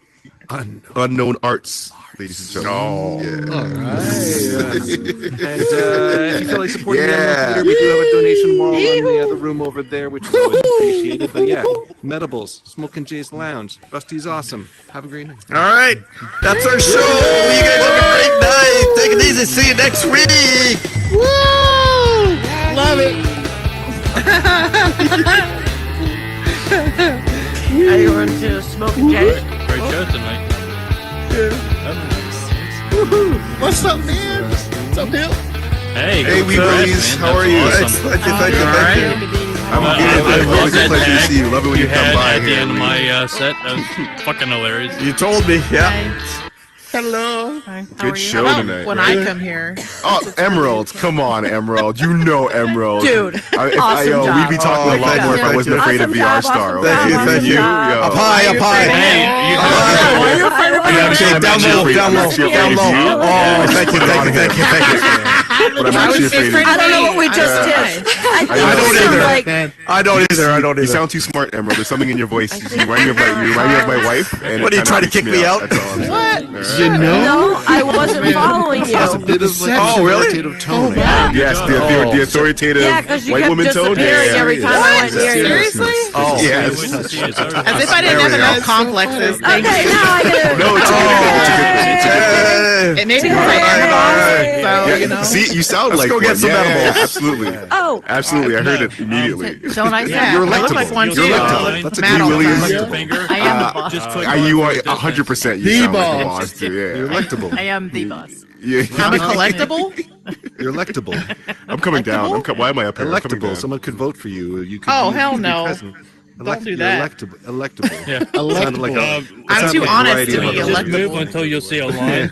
Unknown Arts. Ladies and gentlemen. All right. And if you feel like supporting the Unknown Theater, we do have a donation wall in the other room over there, which is always appreciated. But yeah, Medibles, Smoking Jay's Lounge. Rusty's awesome. Have a great night. All right. That's our show. You guys have a great night. Take it easy. See you next week. Woo! Love it. Are you going to Smoking Jay? Great show tonight. What's up, man? What's up, Bill? Hey, wee willies. How are you? Awesome. Thank you. I'm good. Always a pleasure to see you. Love it when you come by at the here. end of my set. That was fucking hilarious. You told me, yeah. Hello. Good show tonight. When right? I come here. Oh, Emerald. Come on, Emerald. You know Emerald. Dude, awesome job. We'd be talking a lot more if I wasn't afraid of VR Star. Thank you. Up high. Down low. Oh, thank you. But I'm actually afraid of I don't know what we just did. I don't either. You sound too smart, Emerald. There's something in your voice. You remind me of my wife. And what are you trying to kick me out? What? No, I wasn't following you. It's a bit of like authoritative tone. Yes, the authoritative white woman tone. Every time I went near you. Seriously? Oh, yes. As if I didn't have enough complexes. Okay, now I get it. No, it's good. It made me cry. So, you know. See, you sound like go get some edibles. Absolutely. Oh. Absolutely. I heard it immediately. Don't I? Yeah. You're I look like one too. That's a Matt all the Williams. time. I am the boss. You are 100%. You sound like the boss, too. Yeah. You're electable. I am the boss. Yeah. I'm a collectible? You're electable. I'm coming down. Why am I up here? Electable. Someone could vote for you. You could. Oh, you hell could be no. president. Don't do that. Electable. Yeah. Sounded like I'm too honest to be Just move electable. until you'll see a line.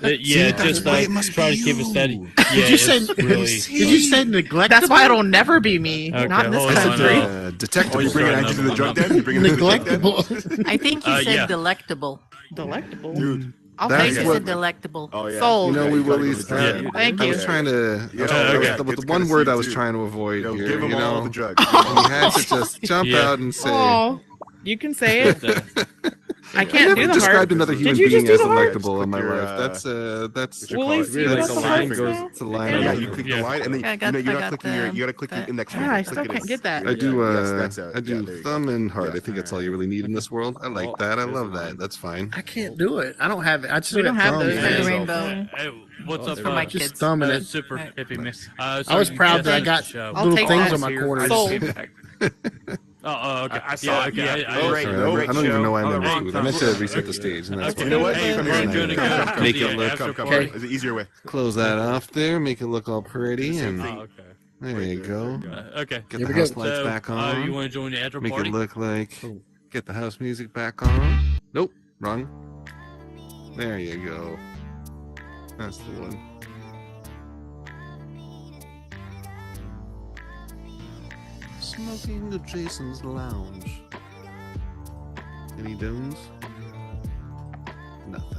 Just try to keep it steady. Yeah, Did you say neglectable? That's why it'll never be me. Okay, Not in this hold on. country. Detectable. Oh, you bringing Angie to the drug den? You bringing her to the drug den? Neglectable. I think you said yeah. delectable. Delectable. Dude. I'll That's I take think it. you what- said delectable. Oh, yeah. Sold. You know, we Willies. Thank I you. was trying to. Yeah, okay. With It's the one good to word see I you, was too. trying to avoid Yo, here. give them You all know, the drugs. you had to just jump Yeah. out and say. Oh, you can say it. I I can't never do the described heart. another human Did you being just do as the heart? electable in my Click your, life. That's Willies, Really, you like got the the line heart goes- now? it's a line. Yeah, of you click the Yeah. line, and then I got you're not the- clicking your. You gotta click the index Yeah, finger. I Click still it can't in. get that. I do. Yes, that's I do there you thumb and heart. Yeah. I think that's all you really need in this world. I like that. I love that. That's fine. I can't do it. I don't have it. I just We don't have those. Like a Yeah. rainbow. Hey, what's up, For my just kids. thumbing it. Super hippie miss. I was proud that I got I'll little take things that. on my quarters. Sold. Okay. I saw it. Okay. Yeah, I- great. Sorry, I don't even know why I Oh, meant wrong to. I meant to time. reset the stage, and that's Okay. fine. You know what? Hey, Come we're here. gonna go Make to it the look. after Come. party. It's an easier way. Close that off there. Make it look all pretty, and Oh, okay. there you go. Okay. Get Here the we house go. lights So, back you on. want to join the after Make party? it look like. Get the house music back on. Nope, wrong. There you go. That's the one. Smoking at Jason's lounge. Any doons? Nothing.